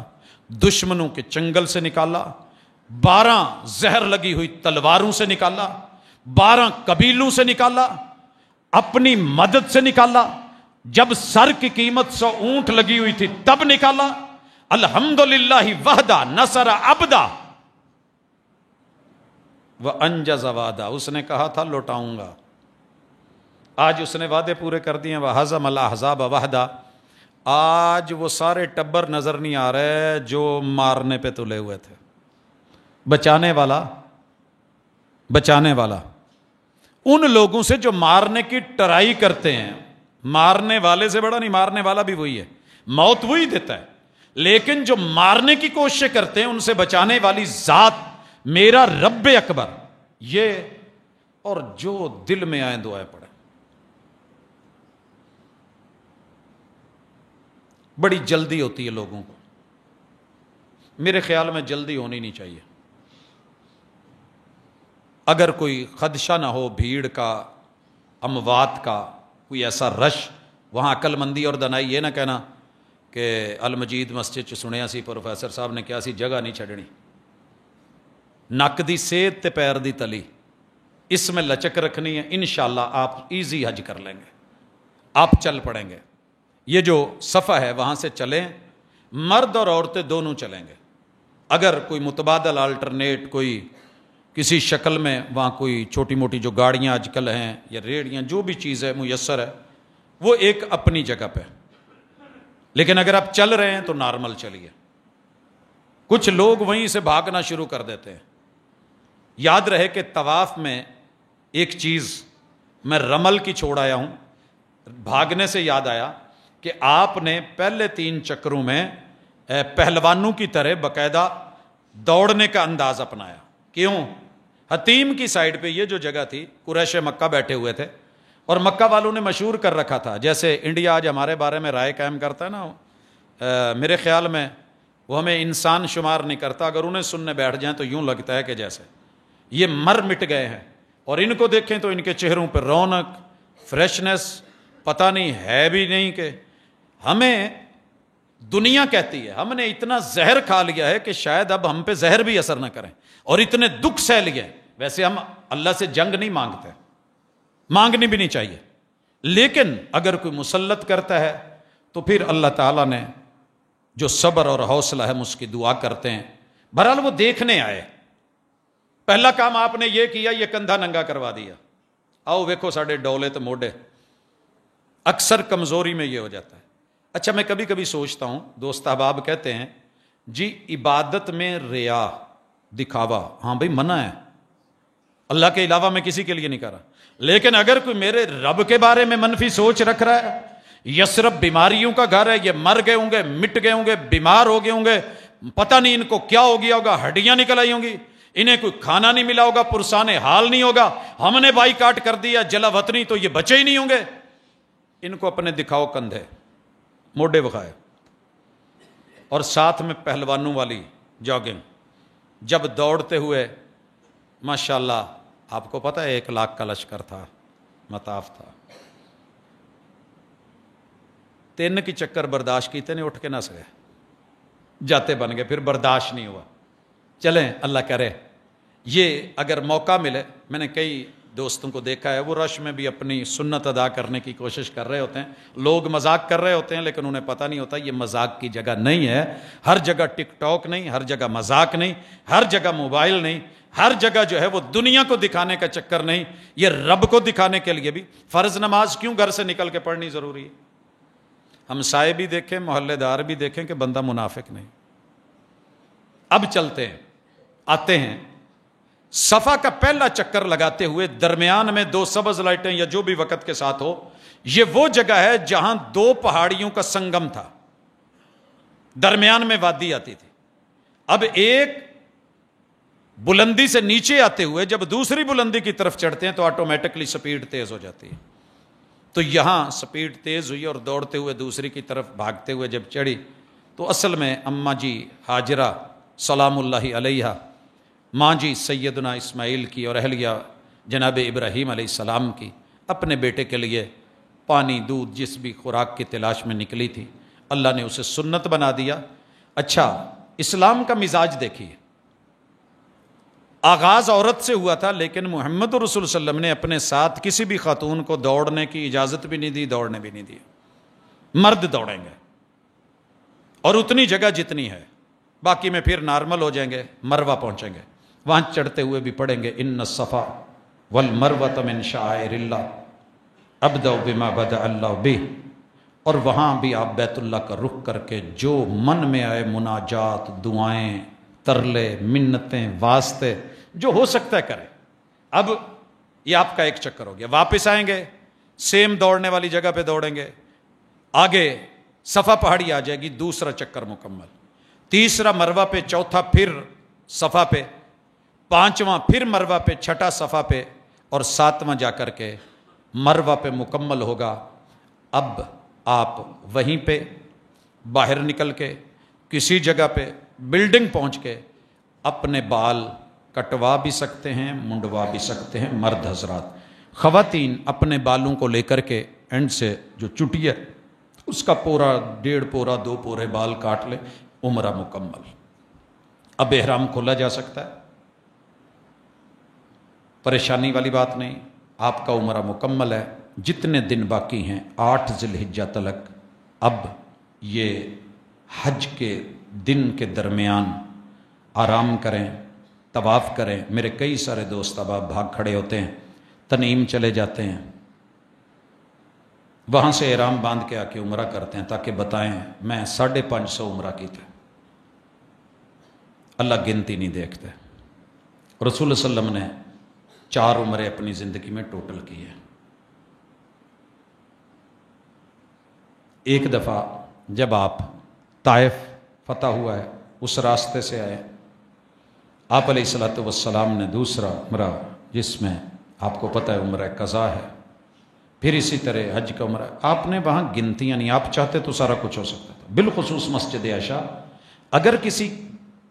دشمنوں کے چنگل سے نکالا، 12 زہر لگی ہوئی تلواروں سے نکالا، 12 قبیلوں سے نکالا، اپنی مدد سے نکالا، جب سر کی قیمت 100 اونٹ لگی ہوئی تھی تب نکالا۔ الحمدللہ وحدہ نصر عبدا وانجز وعدہ، اس نے کہا تھا لوٹاؤں گا، آج اس نے وعدے پورے کر دیے۔ وہزم الاحزاب وحدہ، آج وہ سارے ٹبر نظر نہیں آ رہے جو مارنے پہ تلے ہوئے تھے، بچانے والا، بچانے والا ان لوگوں سے جو مارنے کی ٹرائی کرتے ہیں۔ مارنے والے سے بڑا نہیں، مارنے والا بھی وہی ہے، موت وہی دیتا ہے، لیکن جو مارنے کی کوشش کرتے ہیں ان سے بچانے والی ذات میرا رب اکبر، یہ اور جو دل میں آئے دعائیں پڑھیں۔ بڑی جلدی ہوتی ہے لوگوں کو، میرے خیال میں جلدی ہونی نہیں چاہیے۔ اگر کوئی خدشہ نہ ہو بھیڑ کا، اموات کا، کوئی ایسا رش، وہاں عقل مندی اور دنائی یہ نہ کہنا کہ المجید مسجد چ سنیا سی پروفیسر صاحب نے کیا سی جگہ نہیں چھڈنی، نک دی سیت تے پیر دی تلی، اس میں لچک رکھنی ہے، انشاءاللہ آپ ایزی حج کر لیں گے، آپ چل پڑیں گے۔ یہ جو صفحہ ہے وہاں سے چلیں، مرد اور عورتیں دونوں چلیں گے۔ اگر کوئی متبادل آلٹرنیٹ کوئی کسی شکل میں وہاں کوئی چھوٹی موٹی جو گاڑیاں آج کل ہیں یا ریڑیاں جو بھی چیز ہے میسر ہے وہ ایک اپنی جگہ پہ، لیکن اگر آپ چل رہے ہیں تو نارمل چلیے۔ کچھ لوگ وہیں سے بھاگنا شروع کر دیتے ہیں۔ یاد رہے کہ طواف میں ایک چیز میں رمل کی چھوڑ آیا ہوں، بھاگنے سے یاد آیا کہ آپ نے پہلے 3 چکروں میں پہلوانوں کی طرح باقاعدہ دوڑنے کا انداز اپنایا۔ کیوں؟ حتیم کی سائیڈ پہ یہ جو جگہ تھی قریش مکہ بیٹھے ہوئے تھے، اور مکہ والوں نے مشہور کر رکھا تھا، جیسے انڈیا آج ہمارے بارے میں رائے قائم کرتا ہے نا، میرے خیال میں وہ ہمیں انسان شمار نہیں کرتا، اگر انہیں سننے بیٹھ جائیں تو یوں لگتا ہے کہ جیسے یہ مر مٹ گئے ہیں، اور ان کو دیکھیں تو ان کے چہروں پہ رونق، فریشنس پتہ نہیں ہے بھی نہیں، کہ ہمیں دنیا کہتی ہے ہم نے اتنا زہر کھا لیا ہے کہ شاید اب ہم پہ زہر بھی اثر نہ کریں، اور اتنے دکھ سہ لیے۔ ویسے ہم اللہ سے جنگ نہیں مانگتے، مانگنی بھی نہیں چاہیے، لیکن اگر کوئی مسلط کرتا ہے تو پھر اللہ تعالیٰ نے جو صبر اور حوصلہ ہے ہم اس کی دعا کرتے ہیں۔ بہرحال وہ دیکھنے آئے، پہلا کام آپ نے یہ کیا، یہ کندھا ننگا کروا دیا، آؤ ویکھو ساڈے ڈولے تو موڈے۔ اکثر کمزوری میں یہ ہو جاتا ہے۔ اچھا میں کبھی کبھی سوچتا ہوں، دوست احباب کہتے ہیں جی عبادت میں ریا، دکھاوا، ہاں بھائی منع ہے، اللہ کے علاوہ میں کسی کے لیے نہیں کر رہا، لیکن اگر کوئی میرے رب کے بارے میں منفی سوچ رکھ رہا ہے، یسرب بیماریوں کا گھر ہے، یہ مر گئے ہوں گے، مٹ گئے ہوں گے، بیمار ہو گئے ہوں گے، پتہ نہیں ان کو کیا ہو گیا ہوگا، ہڈیاں نکل آئی ہوں گی، انہیں کوئی کھانا نہیں ملا ہوگا، پرسان حال نہیں ہوگا، ہم نے بائی کاٹ کر دیا جلا وطنی تو یہ بچے ہی نہیں ہوں گے، ان کو اپنے دکھاؤ کندھے، موڈے بخائے، اور ساتھ میں پہلوانوں والی جاگنگ، جب دوڑتے ہوئے ماشاءاللہ آپ کو پتہ ہے 1 لاکھ کا لشکر تھا، مطاف تھا، 3 کی چکر برداشت کیتے نے، اٹھ کے نس گئے، جاتے بن گئے، پھر برداشت نہیں ہوا۔ چلیں اللہ کرے یہ اگر موقع ملے، میں نے کئی دوستوں کو دیکھا ہے وہ رش میں بھی اپنی سنت ادا کرنے کی کوشش کر رہے ہوتے ہیں، لوگ مذاق کر رہے ہوتے ہیں لیکن انہیں پتہ نہیں ہوتا یہ مذاق کی جگہ نہیں ہے، ہر جگہ ٹک ٹاک نہیں، ہر جگہ مذاق نہیں، ہر جگہ موبائل نہیں، ہر جگہ جو ہے وہ دنیا کو دکھانے کا چکر نہیں، یہ رب کو دکھانے کے لیے بھی فرض نماز کیوں گھر سے نکل کے پڑھنی ضروری ہے؟ ہمسائے بھی دیکھیں، محلے دار بھی دیکھیں کہ بندہ منافق نہیں۔ اب چلتے ہیں، آتے ہیں صفا کا پہلا چکر لگاتے ہوئے درمیان میں 2 سبز لائٹیں یا جو بھی وقت کے ساتھ ہو، یہ وہ جگہ ہے جہاں 2 پہاڑیوں کا سنگم تھا، درمیان میں وادی آتی تھی۔ اب ایک بلندی سے نیچے آتے ہوئے جب دوسری بلندی کی طرف چڑھتے ہیں تو آٹومیٹکلی سپیڈ تیز ہو جاتی ہے۔ تو یہاں سپیڈ تیز ہوئی اور دوڑتے ہوئے دوسری کی طرف بھاگتے ہوئے جب چڑھی تو اصل میں اماں جی ہاجرہ سلام اللہ علیہ، ماں جی سیدنا اسماعیل کی اور اہلیہ جناب ابراہیم علیہ السلام کی، اپنے بیٹے کے لیے پانی دودھ جس بھی خوراک کی تلاش میں نکلی تھی، اللہ نے اسے سنت بنا دیا۔ اچھا، اسلام کا مزاج دیکھیے، آغاز عورت سے ہوا تھا، لیکن محمد رسول صلی اللہ علیہ وسلم نے اپنے ساتھ کسی بھی خاتون کو دوڑنے کی اجازت بھی نہیں دی، دوڑنے بھی نہیں دی۔ مرد دوڑیں گے اور اتنی جگہ جتنی ہے، باقی میں پھر نارمل ہو جائیں گے، مروہ پہنچیں گے، وہاں چڑھتے ہوئے بھی پڑھیں گے ان الصفا والمروۃ من شعائر اللہ ابدأ بما بدأ اللہ بہ، اور وہاں بھی آپ بیت اللہ کا رخ کر کے جو من میں آئے مناجات، دعائیں، ترلے، منتیں، واسطے جو ہو سکتا ہے کریں۔ اب یہ آپ کا ایک چکر ہو گیا، واپس آئیں گے سیم دوڑنے والی جگہ پہ دوڑیں گے، آگے صفا پہاڑی آ جائے گی، دوسرا چکر مکمل، تیسرا مروہ پہ، چوتھا پھر صفا پہ، پانچواں پھر مروہ پہ، چھٹا صفا پہ، اور ساتواں جا کر کے مروہ پہ مکمل ہوگا۔ اب آپ وہیں پہ باہر نکل کے کسی جگہ پہ بلڈنگ پہنچ کے اپنے بال کٹوا بھی سکتے ہیں، منڈوا بھی سکتے ہیں مرد حضرات۔ خواتین اپنے بالوں کو لے کر کے اینڈ سے جو چٹی ہے اس کا پورا 1.5 پورا 2 پورے بال کاٹ لے، عمرہ مکمل۔ اب احرام کھولا جا سکتا ہے، پریشانی والی بات نہیں، آپ کا عمرہ مکمل ہے۔ جتنے دن باقی ہیں 8 ذی الحجہ تلک، اب یہ حج کے دن کے درمیان آرام کریں، طواف کریں۔ میرے کئی سارے دوست اب بھاگ کھڑے ہوتے ہیں، تنعیم چلے جاتے ہیں، وہاں سے احرام باندھ کے آ کے عمرہ کرتے ہیں تاکہ بتائیں میں 550 عمرہ کی تھے۔ اللہ گنتی نہیں دیکھتے۔ رسول صلی اللہ علیہ وسلم نے 4 عمرے اپنی زندگی میں ٹوٹل کی ہے۔ ایک دفعہ جب آپ طائف فتح ہوا ہے اس راستے سے آئے، آپ علیہ الصلوۃ والسلام نے دوسرا عمرہ جس میں آپ کو پتہ ہے عمرہ قضا ہے، پھر اسی طرح حج کا عمرہ، آپ نے وہاں گنتیاں نہیں، آپ چاہتے تو سارا کچھ ہو سکتا تھا۔ بالخصوص مسجد عائشہ، اگر کسی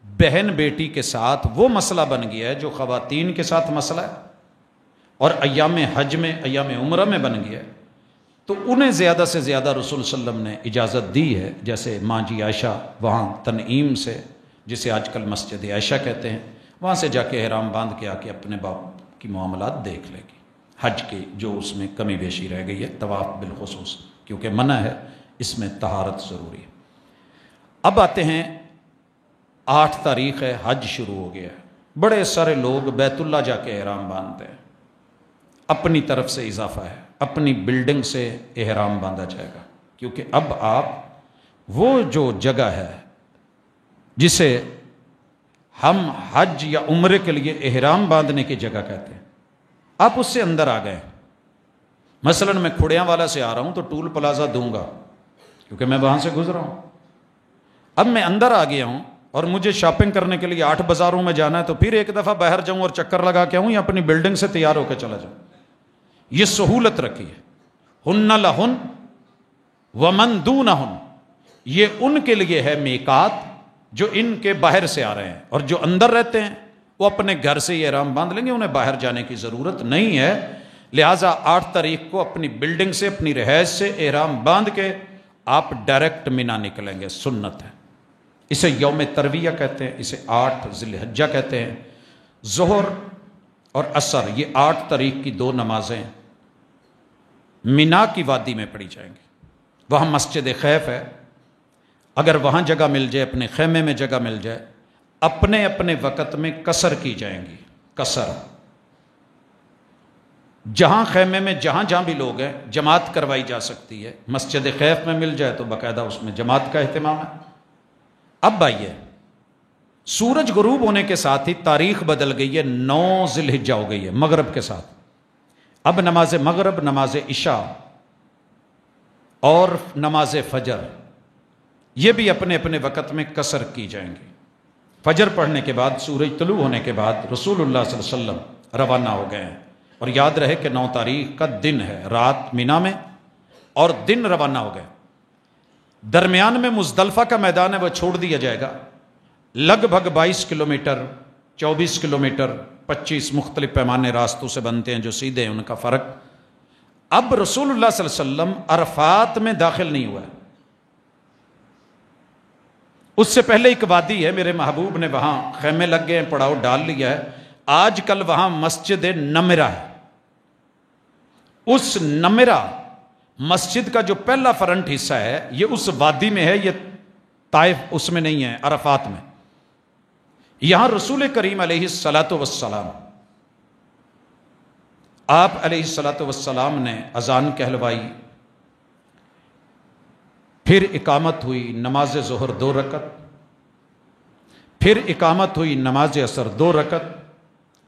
بہن بیٹی کے ساتھ وہ مسئلہ بن گیا ہے جو خواتین کے ساتھ مسئلہ ہے اور ایام حج میں ایام عمرہ میں بن گیا ہے، تو انہیں زیادہ سے زیادہ رسول صلی اللہ علیہ وسلم نے اجازت دی ہے، جیسے ماں جی عائشہ وہاں تنعیم سے، جسے آج کل مسجد عائشہ کہتے ہیں، وہاں سے جا کے احرام باندھ کے آ کے اپنے باپ کی معاملات دیکھ لے گی، حج کی جو اس میں کمی بیشی رہ گئی ہے، طواف بالخصوص کیونکہ منع ہے، اس میں طہارت ضروری ہے۔ اب آتے ہیں 8 تاریخ ہے، حج شروع ہو گیا ہے، بڑے سارے لوگ بیت اللہ جا کے احرام باندھتے ہیں، اپنی طرف سے اضافہ ہے، اپنی بلڈنگ سے احرام باندھا جائے گا، کیونکہ اب آپ وہ جو جگہ ہے جسے ہم حج یا عمرے کے لیے احرام باندھنے کی جگہ کہتے ہیں، آپ اس سے اندر آ گئے۔ مثلا میں کھڑیاں والا سے آ رہا ہوں تو ٹول پلازا دوں گا کیونکہ میں وہاں سے گزرا ہوں۔ اب میں اندر آ گیا ہوں اور مجھے شاپنگ کرنے کے لیے 8 بازاروں میں جانا ہے، تو پھر ایک دفعہ باہر جاؤں اور چکر لگا کے آؤں یا اپنی بلڈنگ سے تیار ہو کے چلا جاؤں؟ یہ سہولت رکھی ہے۔ ہن لہن ومن دونہن، یہ ان کے لیے ہے میقات جو ان کے باہر سے آ رہے ہیں، اور جو اندر رہتے ہیں وہ اپنے گھر سے یہ احرام باندھ لیں گے، انہیں باہر جانے کی ضرورت نہیں ہے۔ لہٰذا 8 تاریخ کو اپنی بلڈنگ سے، اپنی رہائش سے احرام باندھ کے آپ ڈائریکٹ مینا نکلیں گے، سنت ہے۔ اسے یوم ترویہ کہتے ہیں، اسے 8 ذی الحجہ کہتے ہیں۔ ظہر اور عصر یہ 8 تاریخ کی 2 نمازیں مینا کی وادی میں پڑھی جائیں گی۔ وہاں مسجد خیف ہے، اگر وہاں جگہ مل جائے، اپنے خیمے میں جگہ مل جائے، اپنے اپنے وقت میں قصر کی جائیں گی۔ قصر. جہاں خیمے میں جہاں بھی لوگ ہیں جماعت کروائی جا سکتی ہے. مسجد خیف میں مل جائے تو باقاعدہ اس میں جماعت کا اہتمام ہے. اب آئیے، سورج غروب ہونے کے ساتھ ہی تاریخ بدل گئی ہے، 9 ذی الحجہ ہو گئی ہے مغرب کے ساتھ. اب نماز مغرب، نماز عشاء اور نماز فجر یہ بھی اپنے اپنے وقت میں قصر کی جائیں گی. فجر پڑھنے کے بعد، سورج طلوع ہونے کے بعد رسول اللہ صلی اللہ علیہ وسلم روانہ ہو گئے ہیں. اور یاد رہے کہ 9 تاریخ کا دن ہے، رات مینا میں اور دن روانہ ہو گئے. درمیان میں مزدلفہ کا میدان ہے، وہ چھوڑ دیا جائے گا. لگ بھگ 22 کلومیٹر، 24 کلومیٹر، 25 مختلف پیمانے راستوں سے بنتے ہیں جو سیدھے ہیں، ان کا فرق. اب رسول اللہ صلی اللہ علیہ وسلم عرفات میں داخل نہیں ہوا ہے. اس سے پہلے ایک وادی ہے، میرے محبوب نے وہاں خیمے لگ گئے ہیں، پڑاؤ ڈال لیا ہے. آج کل وہاں مسجد نمرہ ہے. اس نمرہ مسجد کا جو پہلا فرنٹ حصہ ہے یہ اس وادی میں ہے، یہ طائف اس میں نہیں ہے، عرفات میں. یہاں رسول کریم علیہ الصلاۃ والسلام، آپ علیہ الصلاۃ والسلام نے اذان کہلوائی، پھر اقامت ہوئی نماز ظہر 2 رکعت، پھر اقامت ہوئی نماز عصر 2 رکعت،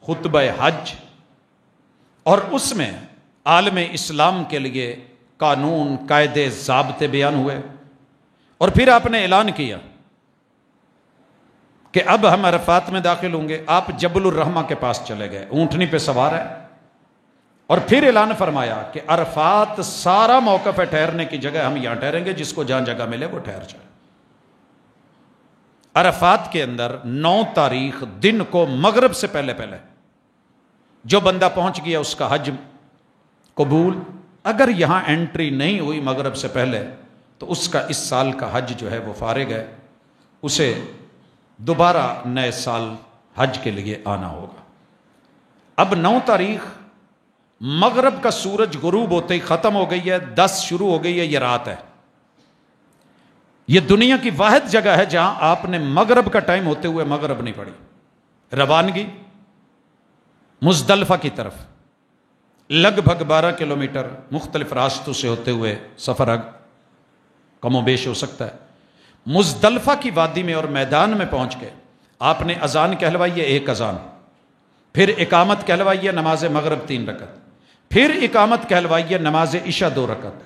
خطبہ حج، اور اس میں عالم اسلام کے لیے قانون، قاعدے، ضابطے بیان ہوئے. اور پھر آپ نے اعلان کیا کہ اب ہم عرفات میں داخل ہوں گے. آپ جبل الرحمہ کے پاس چلے گئے، اونٹنی پہ سوار ہے، اور پھر اعلان فرمایا کہ عرفات سارا موقف ہے ٹھہرنے کی جگہ، ہم یہاں ٹھہریں گے، جس کو جہاں جگہ ملے وہ ٹھہر جائے. عرفات کے اندر 9 تاریخ دن کو مغرب سے پہلے جو بندہ پہنچ گیا اس کا حج قبول. اگر یہاں انٹری نہیں ہوئی مغرب سے پہلے تو اس کا اس سال کا حج جو ہے وہ فارغ ہے، اسے دوبارہ نئے سال حج کے لیے آنا ہوگا. اب 9 تاریخ مغرب کا سورج غروب ہوتے ہی ختم ہو گئی ہے، 10 شروع ہو گئی ہے، یہ رات ہے. یہ دنیا کی واحد جگہ ہے جہاں آپ نے مغرب کا ٹائم ہوتے ہوئے مغرب نہیں پڑھی. روانگی مزدلفہ کی طرف لگ بھگ 12 کلومیٹر مختلف راستوں سے ہوتے ہوئے سفر کم و بیش ہو سکتا ہے. مزدلفہ کی وادی میں اور میدان میں پہنچ کے آپ نے اذان کہلوائی ہے 1 اذان، پھر اقامت کہلوائی ہے نماز مغرب 3 رکعت، پھر اقامت کہلوائی ہے نماز عشاء 2 رکعت.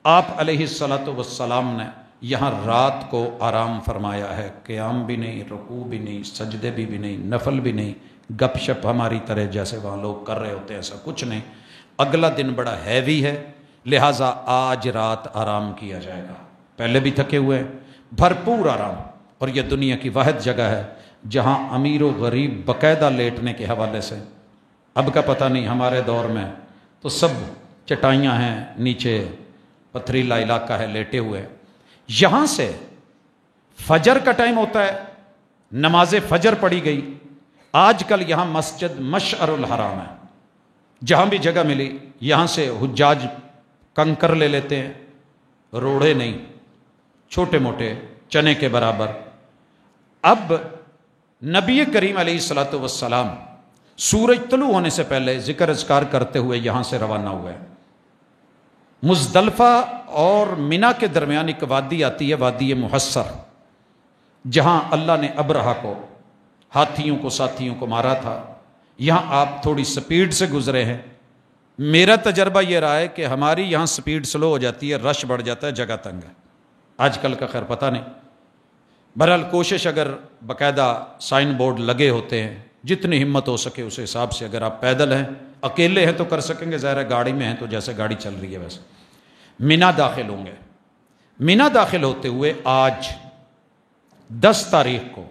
آپ علیہ الصلاۃ والسلام نے یہاں رات کو آرام فرمایا ہے، قیام بھی نہیں، رکوع بھی نہیں، سجدے بھی نہیں، نفل بھی نہیں، گپ شپ ہماری طرح جیسے وہاں لوگ کر رہے ہوتے ہیں ایسا کچھ نہیں. اگلا دن بڑا ہیوی ہے، لہٰذا آج رات آرام کیا جائے گا. پہلے بھی تھکے ہوئے ہیں، بھرپور آرام. اور یہ دنیا کی واحد جگہ ہے جہاں امیر و غریب باقاعدہ لیٹنے کے حوالے سے، اب کا پتہ نہیں، ہمارے دور میں تو سب چٹائیاں ہیں، نیچے پتھریلا علاقہ ہے، لیٹے ہوئے. یہاں سے فجر کا ٹائم ہوتا ہے، نماز فجر پڑھی گئی. آج کل یہاں مسجد مشعر الحرام ہے، جہاں بھی جگہ ملی یہاں سے حجاج کنکر لے لیتے ہیں، روڑے نہیں، چھوٹے موٹے چنے کے برابر. اب نبی کریم علیہ الصلاۃ والسلام سورج طلوع ہونے سے پہلے ذکر اذکار کرتے ہوئے یہاں سے روانہ ہوئے. مزدلفہ اور مینا کے درمیان ایک وادی آتی ہے، وادی محصر، جہاں اللہ نے ابرہہ کو، ہاتھیوں کو، ساتھیوں کو مارا تھا. یہاں آپ تھوڑی سپیڈ سے گزرے ہیں. میرا تجربہ یہ رہا ہے کہ ہماری یہاں سپیڈ سلو ہو جاتی ہے، رش بڑھ جاتا ہے، جگہ تنگ ہے. آج کل کا خیر پتہ نہیں. بہرحال کوشش، اگر باقاعدہ سائن بورڈ لگے ہوتے ہیں، جتنی ہمت ہو سکے اس حساب سے. اگر آپ پیدل ہیں، اکیلے ہیں تو کر سکیں گے، ظاہر ہے گاڑی میں ہیں تو جیسے گاڑی چل رہی ہے ویسے. مینا داخل ہوں گے. مینا داخل ہوتے ہوئے آج 10 تاریخ کو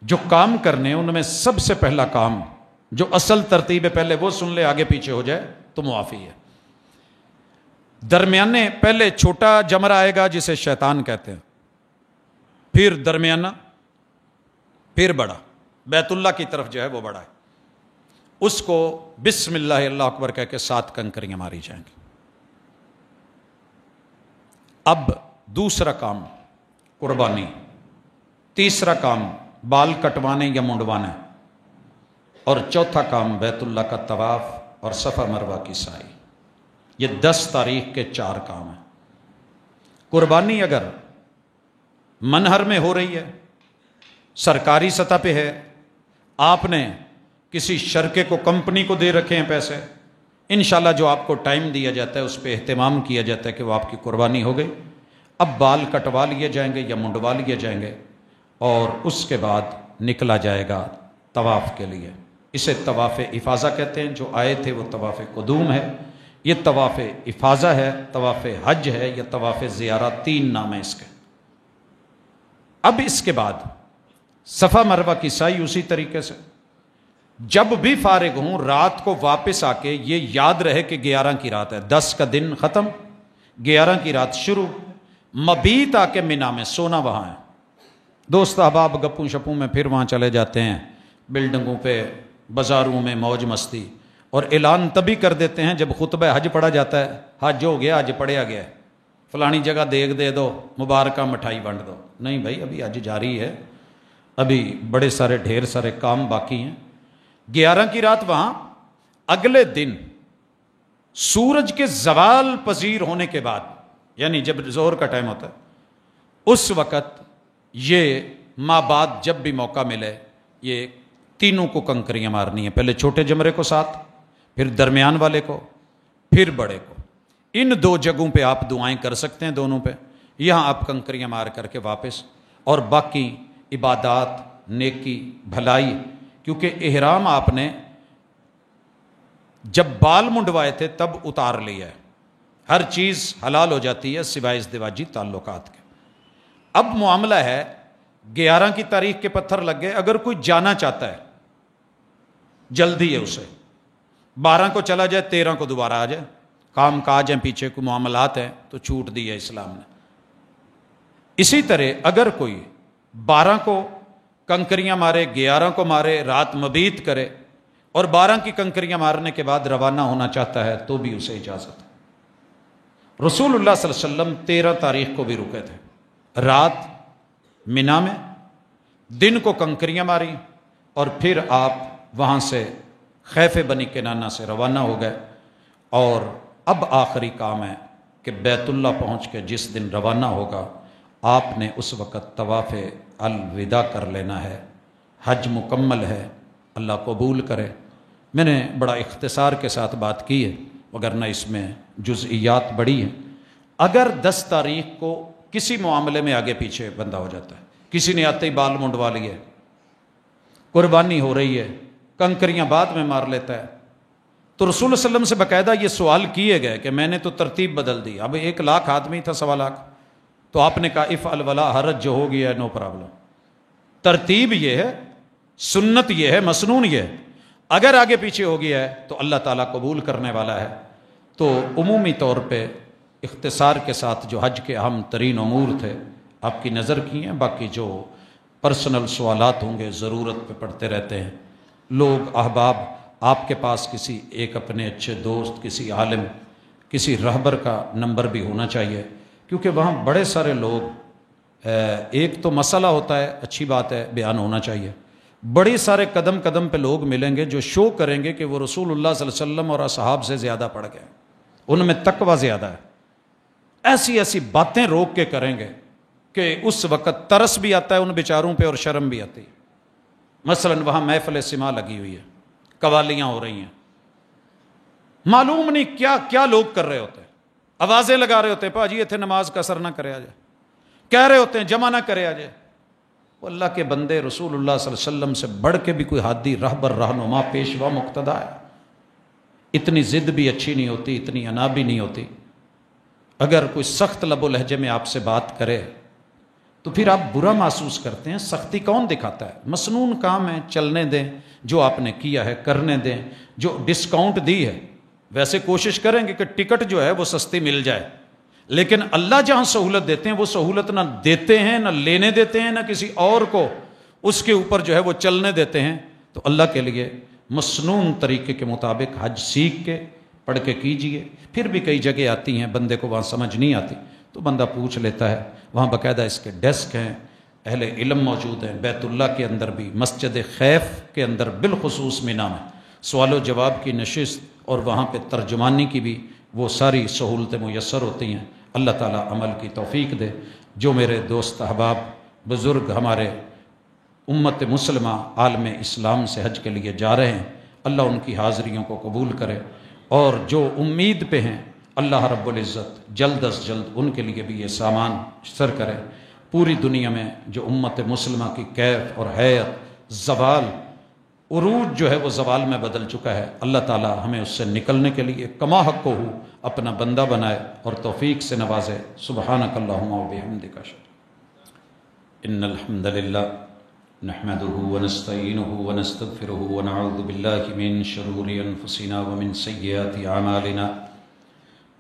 جو کام کرنے ان میں سب سے پہلا کام، جو اصل ترتیب ہے پہلے وہ سن لے، آگے پیچھے ہو جائے تو معافی ہے. درمیانے پہلے چھوٹا جمرہ آئے گا جسے شیطان کہتے ہیں، پھر درمیانہ، پھر بڑا. بیت اللہ کی طرف جو ہے وہ بڑا ہے، اس کو بسم اللہ اللہ اکبر کہہ کے 7 کنکریاں ماری جائیں گی. اب دوسرا کام قربانی، تیسرا کام بال کٹوانے یا منڈوانے، اور چوتھا کام بیت اللہ کا طواف اور صفا مروہ کی سعی۔ یہ 10 تاریخ کے 4 کام ہیں۔ قربانی اگر منہر میں ہو رہی ہے، سرکاری سطح پہ ہے، آپ نے کسی شرکے کو، کمپنی کو دے رکھے ہیں پیسے، انشاءاللہ جو آپ کو ٹائم دیا جاتا ہے اس پہ اہتمام کیا جاتا ہے کہ وہ آپ کی قربانی ہو گئی۔ اب بال کٹوا لیے جائیں گے یا منڈوا لیے جائیں گے اور اس کے بعد نکلا جائے گا طواف کے لیے۔ اسے طواف افاضہ کہتے ہیں۔ جو آئے تھے وہ طواف قدوم ہے، یہ طواف افاضہ ہے، طواف حج ہے، یا طواف زیارہ، 3 نام ہیں اس کے۔ اب اس کے بعد صفا مروہ کی سعی اسی طریقے سے، جب بھی فارغ ہوں رات کو واپس آ کے یہ یاد رہے کہ 11 کی رات ہے، 10 کا دن ختم، 11 کی رات شروع، مبیت آ کے مینا میں سونا وہاں ہے۔ دوست احباب گپوں شپوں میں پھر وہاں چلے جاتے ہیں، بلڈنگوں پہ، بازاروں میں موج مستی، اور اعلان تبھی کر دیتے ہیں جب خطبہ حج پڑھا جاتا ہے، حج ہو گیا، حج پڑھیا گیا ہے، فلانی جگہ دیگ دے دو، مبارکہ مٹھائی بانٹ دو۔ نہیں بھائی، ابھی حج جاری ہے، ابھی بڑے سارے ڈھیر سارے کام باقی ہیں۔ 11 کی رات وہاں، اگلے دن سورج کے زوال پذیر ہونے کے بعد، یعنی جب ظہر کا ٹائم ہوتا ہے، اس وقت یہ ماں بعد جب بھی موقع ملے یہ تینوں کو کنکریاں مارنی ہیں، پہلے چھوٹے جمرے کو ساتھ، پھر درمیان والے کو، پھر بڑے کو۔ ان 2 جگہوں پہ آپ دعائیں کر سکتے ہیں، دونوں پہ، یہاں آپ کنکریاں مار کر کے واپس، اور باقی عبادات، نیکی، بھلائی، کیونکہ احرام آپ نے جب بال منڈوائے تھے تب اتار لیا ہے، ہر چیز حلال ہو جاتی ہے سوائے ازدواجی تعلقات کے۔ اب معاملہ ہے 11 کی تاریخ کے پتھر لگ گئے، اگر کوئی جانا چاہتا ہے جلدی ہے اسے، 12 کو چلا جائے، 13 کو دوبارہ آ جائے، کام کاج ہیں پیچھے، کو معاملات ہیں تو چھوٹ دی ہے اسلام نے۔ اسی طرح اگر کوئی 12 کو کنکریاں مارے، 11 کو مارے، رات مبیت کرے، اور 12 کی کنکریاں مارنے کے بعد روانہ ہونا چاہتا ہے تو بھی اسے اجازت ہے۔ رسول اللہ صلی اللہ علیہ وسلم 13 تاریخ کو بھی رکے تھے، رات مینا میں، دن کو کنکریاں ماری، اور پھر آپ وہاں سے خیف بنی کنانہ سے روانہ ہو گئے۔ اور اب آخری کام ہے کہ بیت اللہ پہنچ کے جس دن روانہ ہوگا آپ نے اس وقت طواف الوداع کر لینا ہے۔ حج مکمل ہے، اللہ قبول کرے۔ میں نے بڑا اختصار کے ساتھ بات کی ہے، وگرنہ اس میں جزئیات بڑی ہیں۔ اگر 10 تاریخ کو کسی معاملے میں آگے پیچھے بندہ ہو جاتا ہے، کسی نے آتے ہی بال منڈوا لیے، قربانی ہو رہی ہے، کنکریاں بعد میں مار لیتا ہے، تو رسول اللہ علیہ وسلم سے باقاعدہ یہ سوال کیے گئے کہ میں نے تو ترتیب بدل دی، اب 1 لاکھ آدمی تھا، 1.25 لاکھ، تو آپ نے کہا افعل ولا حرج، جو ہو گیا ہے نو پرابلم۔ ترتیب یہ ہے، سنت یہ ہے، مسنون یہ ہے، اگر آگے پیچھے ہو گیا ہے تو اللہ تعالیٰ قبول کرنے والا ہے۔ تو عمومی طور پہ اختصار کے ساتھ جو حج کے اہم ترین امور تھے آپ کی نظر کی ہیں، باقی جو پرسنل سوالات ہوں گے ضرورت پہ پڑھتے رہتے ہیں لوگ احباب۔ آپ کے پاس کسی ایک اپنے اچھے دوست، کسی عالم، کسی رہبر کا نمبر بھی ہونا چاہیے، کیونکہ وہاں بڑے سارے لوگ، ایک تو مسئلہ ہوتا ہے، اچھی بات ہے، بیان ہونا چاہیے، بڑے سارے قدم قدم پہ لوگ ملیں گے جو شو کریں گے کہ وہ رسول اللہ صلی اللہ علیہ وسلم اور اصحاب سے زیادہ پڑھ گئے، ان میں تقویٰ زیادہ ہے، ایسی ایسی باتیں روک کے کریں گے کہ اس وقت ترس بھی آتا ہے ان بیچاروں پہ اور شرم بھی آتی ہے۔ مثلا وہاں محفل سما لگی ہوئی ہے، قوالیاں ہو رہی ہیں، معلوم نہیں کیا کیا لوگ کر رہے ہوتے ہیں، آوازیں لگا رہے ہوتے ہیں، پاجی اتنے نماز کا اثر نہ کرے آ جائے، کہہ رہے ہوتے ہیں جمع نہ کرے آ جائے۔ وہ اللہ کے بندے، رسول اللہ صلی اللہ علیہ وسلم سے بڑھ کے بھی کوئی ہادی، رہبر، رہنما، پیشوا، مقتدا ہے، اتنی ضد بھی اچھی نہیں ہوتی، اتنی انا بھی نہیں ہوتی۔ اگر کوئی سخت لب و لہجے میں آپ سے بات کرے تو پھر آپ برا محسوس کرتے ہیں، سختی کون دکھاتا ہے؟ مسنون کام ہے، چلنے دیں، جو آپ نے کیا ہے کرنے دیں۔ جو ڈسکاؤنٹ دی ہے، ویسے کوشش کریں گے کہ ٹکٹ جو ہے وہ سستی مل جائے، لیکن اللہ جہاں سہولت دیتے ہیں وہ سہولت نہ دیتے ہیں، نہ لینے دیتے ہیں، نہ کسی اور کو اس کے اوپر جو ہے وہ چلنے دیتے ہیں۔ تو اللہ کے لیے مسنون طریقے کے مطابق حج سیکھ کے پڑھ کے کیجئے۔ پھر بھی کئی جگہ آتی ہیں بندے کو وہاں سمجھ نہیں آتی تو بندہ پوچھ لیتا ہے، وہاں باقاعدہ اس کے ڈیسک ہیں، اہل علم موجود ہیں بیت اللہ کے اندر بھی، مسجد خیف کے اندر بالخصوص مینا میں سوال و جواب کی نشست اور وہاں پہ ترجمانی کی بھی وہ ساری سہولتیں میسر ہوتی ہیں۔ اللہ تعالیٰ عمل کی توفیق دے۔ جو میرے دوست احباب بزرگ ہمارے امت مسلمہ عالم اسلام سے حج کے لیے جا رہے ہیں، اللہ ان کی حاضریوں کو قبول کرے، اور جو امید پہ ہیں اللہ رب العزت جلد از جلد ان کے لیے بھی یہ سامان سر کرے۔ پوری دنیا میں جو امت مسلمہ کی کیف اور حیت زوال عروج جو ہے وہ زوال میں بدل چکا ہے، اللہ تعالی ہمیں اس سے نکلنے کے لیے کما حق کو اپنا بندہ بنائے اور توفیق سے نوازے۔ سبحانک اللہم و بحمدک ان الحمد للہ نحمده ونستعینه ونستغفره ونعوذ باللہ من شرور انفسنا ومن سیئات اعمالنا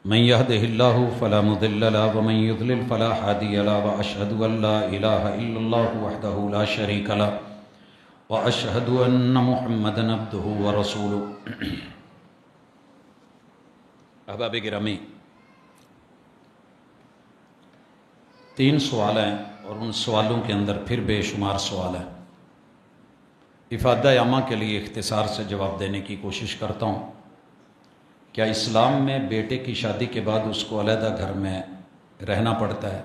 من يهده الله فلا مضل له ومن يضلل فلا هادي له واشهد ان لا اله الا الله وحده لا شريك له واشهد ان محمدا عبده ورسوله۔ احباب گرامی، 3 سوال ہیں اور ان سوالوں کے اندر پھر بے شمار سوال ہیں۔ افادہ عامہ کے لیے اختصار سے جواب دینے کی کوشش کرتا ہوں۔ کیا اسلام میں بیٹے کی شادی کے بعد اس کو علیحدہ گھر میں رہنا پڑتا ہے؟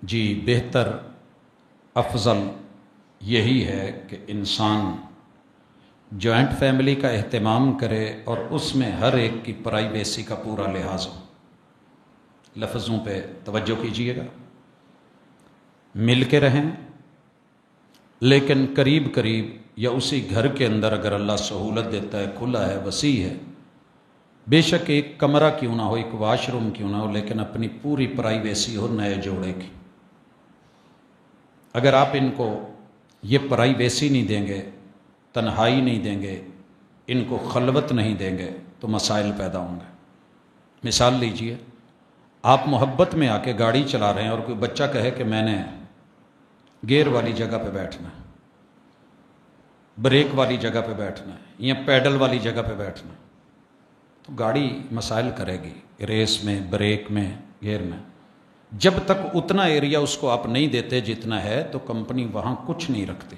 جی، بہتر افضل یہی ہے کہ انسان جوائنٹ فیملی کا اہتمام کرے اور اس میں ہر ایک کی پرائیویسی کا پورا لحاظ ہو۔ لفظوں پہ توجہ کیجیے گا، مل کے رہیں لیکن قریب قریب یا اسی گھر کے اندر اگر اللہ سہولت دیتا ہے، کھلا ہے، وسیع ہے، بے شک ایک کمرہ کیوں نہ ہو، ایک واش روم کیوں نہ ہو، لیکن اپنی پوری پرائیویسی ہو نئے جوڑے کی۔ اگر آپ ان کو یہ پرائیویسی نہیں دیں گے، تنہائی نہیں دیں گے، ان کو خلوت نہیں دیں گے تو مسائل پیدا ہوں گے۔ مثال لیجئے، آپ محبت میں آ کے گاڑی چلا رہے ہیں اور کوئی بچہ کہے کہ میں نے گیئر والی جگہ پہ بیٹھنا ہے، بریک والی جگہ پہ بیٹھنا ہے یا پیڈل والی جگہ پہ بیٹھنا ہے، تو گاڑی مسائل کرے گی، ریس میں، بریک میں، گیئر میں۔ جب تک اتنا ایریا اس کو آپ نہیں دیتے جتنا ہے تو کمپنی وہاں کچھ نہیں رکھتی۔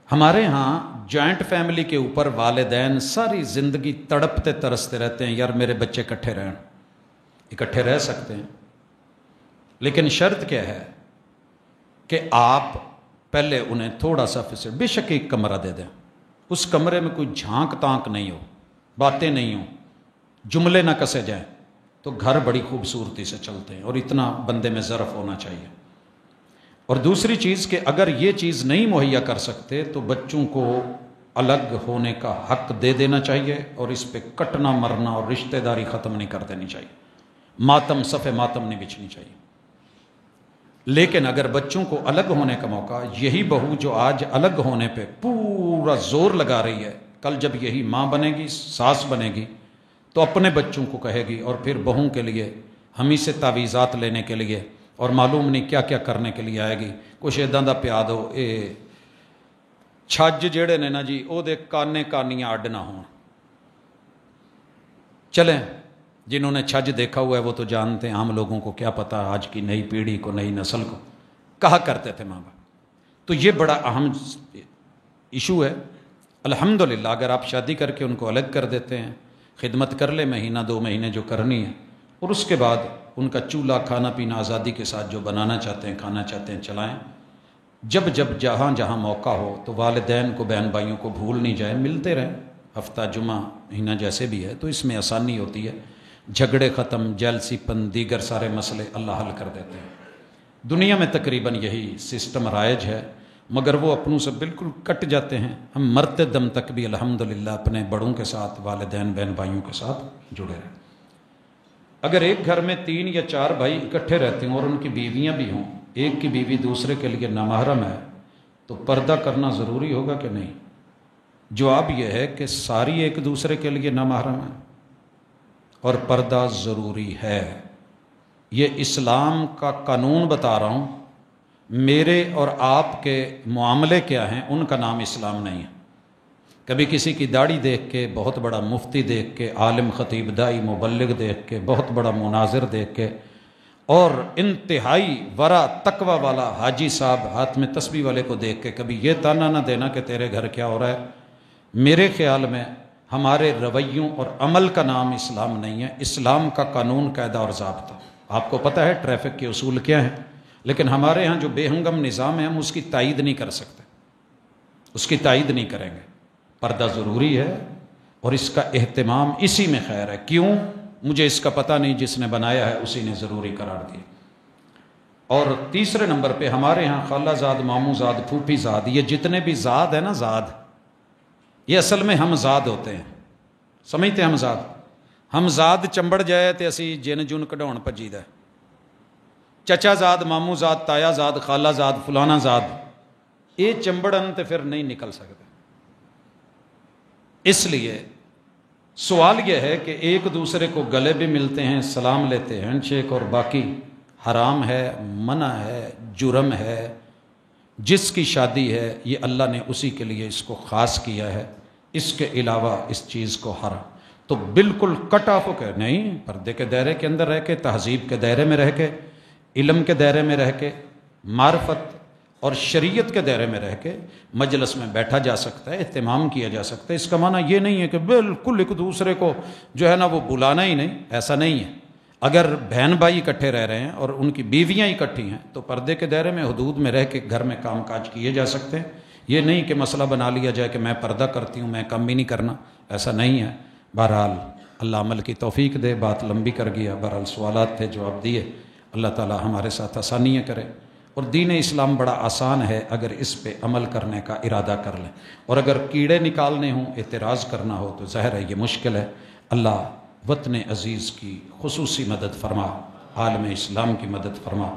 ہمارے ہاں جوائنٹ فیملی کے اوپر والدین ساری زندگی تڑپتے ترستے رہتے ہیں، یار میرے بچے اکٹھے رہیں، اکٹھے رہ سکتے ہیں، لیکن شرط کیا ہے کہ آپ پہلے انہیں تھوڑا سا فیصد، بے شک ایک کمرہ دے دیں، اس کمرے میں کوئی جھانک تانک نہیں ہو، باتیں نہیں ہوں، جملے نہ کسے جائیں، تو گھر بڑی خوبصورتی سے چلتے ہیں، اور اتنا بندے میں ظرف ہونا چاہیے۔ اور دوسری چیز کہ اگر یہ چیز نہیں مہیا کر سکتے تو بچوں کو الگ ہونے کا حق دے دینا چاہیے، اور اس پہ کٹنا مرنا اور رشتہ داری ختم نہیں کر دینی چاہیے، ماتم صفے ماتم نہیں بچھنی چاہیے۔ لیکن اگر بچوں کو الگ ہونے کا موقع، یہی بہو جو آج الگ ہونے پہ پورا زور لگا رہی ہے، کل جب یہی ماں بنے گی، ساس بنے گی، تو اپنے بچوں کو کہے گی، اور پھر بہوں کے لیے ہم ہی سے تعویذات لینے کے لیے اور معلوم نہیں کیا کیا کرنے کے لیے آئے گی۔ کچھ اِداں دا پیاد ہو، اے چھج جڑے نے نا جی او دے کانے کانیاں اڈ نہ ہوں۔ چلیں، جنہوں نے چھج دیکھا ہوا ہے وہ تو جانتے ہیں، عام لوگوں کو کیا پتہ، آج کی نئی پیڑھی کو، نئی نسل کو کہا کرتے تھے ماں باپ۔ تو یہ بڑا اہم ایشو ہے۔ الحمدللہ اگر آپ شادی کر کے ان کو الگ کر دیتے ہیں، خدمت کر لے مہینہ 2 مہینے جو کرنی ہے، اور اس کے بعد ان کا چولہا کھانا پینا آزادی کے ساتھ جو بنانا چاہتے ہیں، کھانا چاہتے ہیں، چلائیں۔ جب جب جہاں جہاں موقع ہو تو والدین کو، بہن بھائیوں کو بھول نہیں جائیں، ملتے رہیں، ہفتہ، جمعہ، مہینہ جیسے بھی ہے، تو اس میں آسانی ہوتی ہے، جھگڑے ختم، جیلسی پن، دیگر سارے مسئلے اللہ حل کر دیتے ہیں۔ دنیا میں تقریباً یہی سسٹم رائج ہے، مگر وہ اپنوں سے بالکل کٹ جاتے ہیں۔ ہم مرتے دم تک بھی الحمدللہ اپنے بڑوں کے ساتھ، والدین، بہن بھائیوں کے ساتھ جڑے رہیں۔ اگر ایک گھر میں 3 یا 4 بھائی اکٹھے رہتے ہیں اور ان کی بیویاں بھی ہوں، ایک کی بیوی دوسرے کے لیے نامحرم ہے، تو پردہ کرنا ضروری ہوگا کہ نہیں؟ جواب یہ ہے کہ ساری ایک دوسرے کے لیے نامحرم ہے اور پردہ ضروری ہے۔ یہ اسلام کا قانون بتا رہا ہوں، میرے اور آپ کے معاملے کیا ہیں ان کا نام اسلام نہیں ہے۔ کبھی کسی کی داڑھی دیکھ کے، بہت بڑا مفتی دیکھ کے، عالم خطیب دائی مبلغ دیکھ کے، بہت بڑا مناظر دیکھ کے اور انتہائی ورع تقوی والا حاجی صاحب ہاتھ میں تسبیح والے کو دیکھ کے کبھی یہ تانا نہ دینا کہ تیرے گھر کیا ہو رہا ہے۔ میرے خیال میں ہمارے رویوں اور عمل کا نام اسلام نہیں ہے، اسلام کا قانون قاعدہ اور ضابطہ۔ آپ کو پتہ ہے ٹریفک کے اصول کیا ہیں، لیکن ہمارے ہاں جو بے ہنگم نظام ہے ہم اس کی تائید نہیں کر سکتے، اس کی تائید نہیں کریں گے۔ پردہ ضروری ہے اور اس کا اہتمام اسی میں خیر ہے۔ کیوں؟ مجھے اس کا پتہ نہیں، جس نے بنایا ہے اسی نے ضروری قرار دیا۔ اور تیسرے نمبر پہ ہمارے ہاں خالہ زاد، ماموں زاد، پھوپھی زاد، یہ جتنے بھی زاد ہیں نا، زاد، یہ اصل میں ہم زاد ہوتے ہیں، سمجھتے ہیں ہم زاد؟ ہم زاد چمبڑ جائے تے اسی جن جن کਢਾਉਣ ਭੱਜੀਦਾ، چچا زاد، ماموں زاد، تایا زاد، خالہ زاد، فلانا زاد، یہ چمبڑن تے پھر نہیں نکل سکتے۔ اس لیے سوال یہ ہے کہ ایک دوسرے کو گلے بھی ملتے ہیں، سلام لیتے ہیں، ہینڈ شیک، اور باقی حرام ہے، منع ہے، جرم ہے۔ جس کی شادی ہے یہ اللہ نے اسی کے لیے اس کو خاص کیا ہے، اس کے علاوہ اس چیز کو حرام۔ تو بالکل کٹ آف ہو کے نہیں، پردے کے دائرے کے اندر رہ کے، تہذیب کے دائرے میں رہ کے، علم کے دائرے میں رہ کے، معرفت اور شریعت کے دائرے میں رہ کے مجلس میں بیٹھا جا سکتا ہے، اہتمام کیا جا سکتا ہے۔ اس کا معنی یہ نہیں ہے کہ بالکل ایک دوسرے کو جو ہے نا وہ بلانا ہی نہیں، ایسا نہیں ہے۔ اگر بہن بھائی اکٹھے رہ رہے ہیں اور ان کی بیویاں اکٹھی ہیں تو پردے کے دائرے میں، حدود میں رہ کے گھر میں کام کاج کیے جا سکتے ہیں۔ یہ نہیں کہ مسئلہ بنا لیا جائے کہ میں پردہ کرتی ہوں، میں کم بھی نہیں کرنا، ایسا نہیں ہے۔ بہرحال اللہ عمل کی توفیق دے، بات لمبی کر گیا، بہرحال سوالات تھے، جواب دیے۔ اللہ تعالی ہمارے ساتھ آسانیاں کرے، اور دین اسلام بڑا آسان ہے اگر اس پہ عمل کرنے کا ارادہ کر لیں، اور اگر کیڑے نکالنے ہوں، اعتراض کرنا ہو تو ظاہر ہے یہ مشکل ہے۔ اللہ وطن عزیز کی خصوصی مدد فرما، عالم اسلام کی مدد فرما۔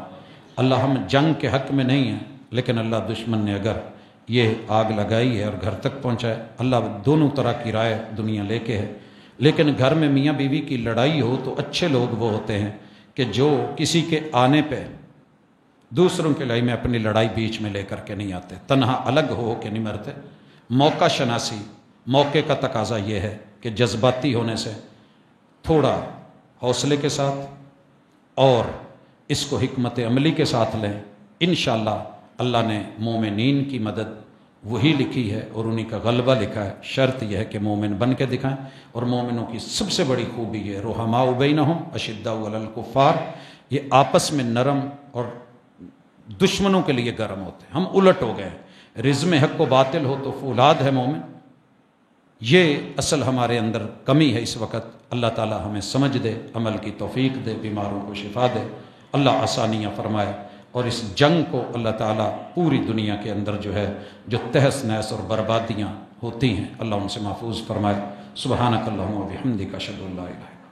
اللہ ہم جنگ کے حق میں نہیں ہیں، لیکن اللہ دشمن نے اگر یہ آگ لگائی ہے اور گھر تک پہنچائے، اللہ دونوں طرح کی رائے دنیا لے کے ہے، لیکن گھر میں میاں بیوی کی لڑائی ہو تو اچھے لوگ وہ ہوتے ہیں کہ جو کسی کے آنے پہ دوسروں کے لڑائی میں اپنی لڑائی بیچ میں لے کر کے نہیں آتے، تنہا الگ ہو کے نہیں مرتے۔ موقع شناسی، موقع کا تقاضا یہ ہے کہ جذباتی ہونے سے تھوڑا حوصلے کے ساتھ اور اس کو حکمت عملی کے ساتھ لیں، انشاءاللہ اللہ نے مومنین کی مدد وہی لکھی ہے اور انہی کا غلبہ لکھا ہے۔ شرط یہ ہے کہ مومن بن کے دکھائیں، اور مومنوں کی سب سے بڑی خوبی یہ رحماء بینہم اشداء علی الکفار، یہ آپس میں نرم اور دشمنوں کے لیے گرم ہوتے ہیں۔ ہم الٹ ہو گئے ہیں، رزم حق و باطل ہو تو فولاد ہے مومن، یہ اصل ہمارے اندر کمی ہے اس وقت۔ اللہ تعالی ہمیں سمجھ دے، عمل کی توفیق دے، بیماروں کو شفا دے، اللہ آسانیاں فرمائے، اور اس جنگ کو اللہ تعالیٰ پوری دنیا کے اندر جو ہے جو تہس نہس اور بربادیاں ہوتی ہیں اللہ ان سے محفوظ فرمائے۔ سبحانک اللہم و بحمدک اشہد ان لا الہ الا انت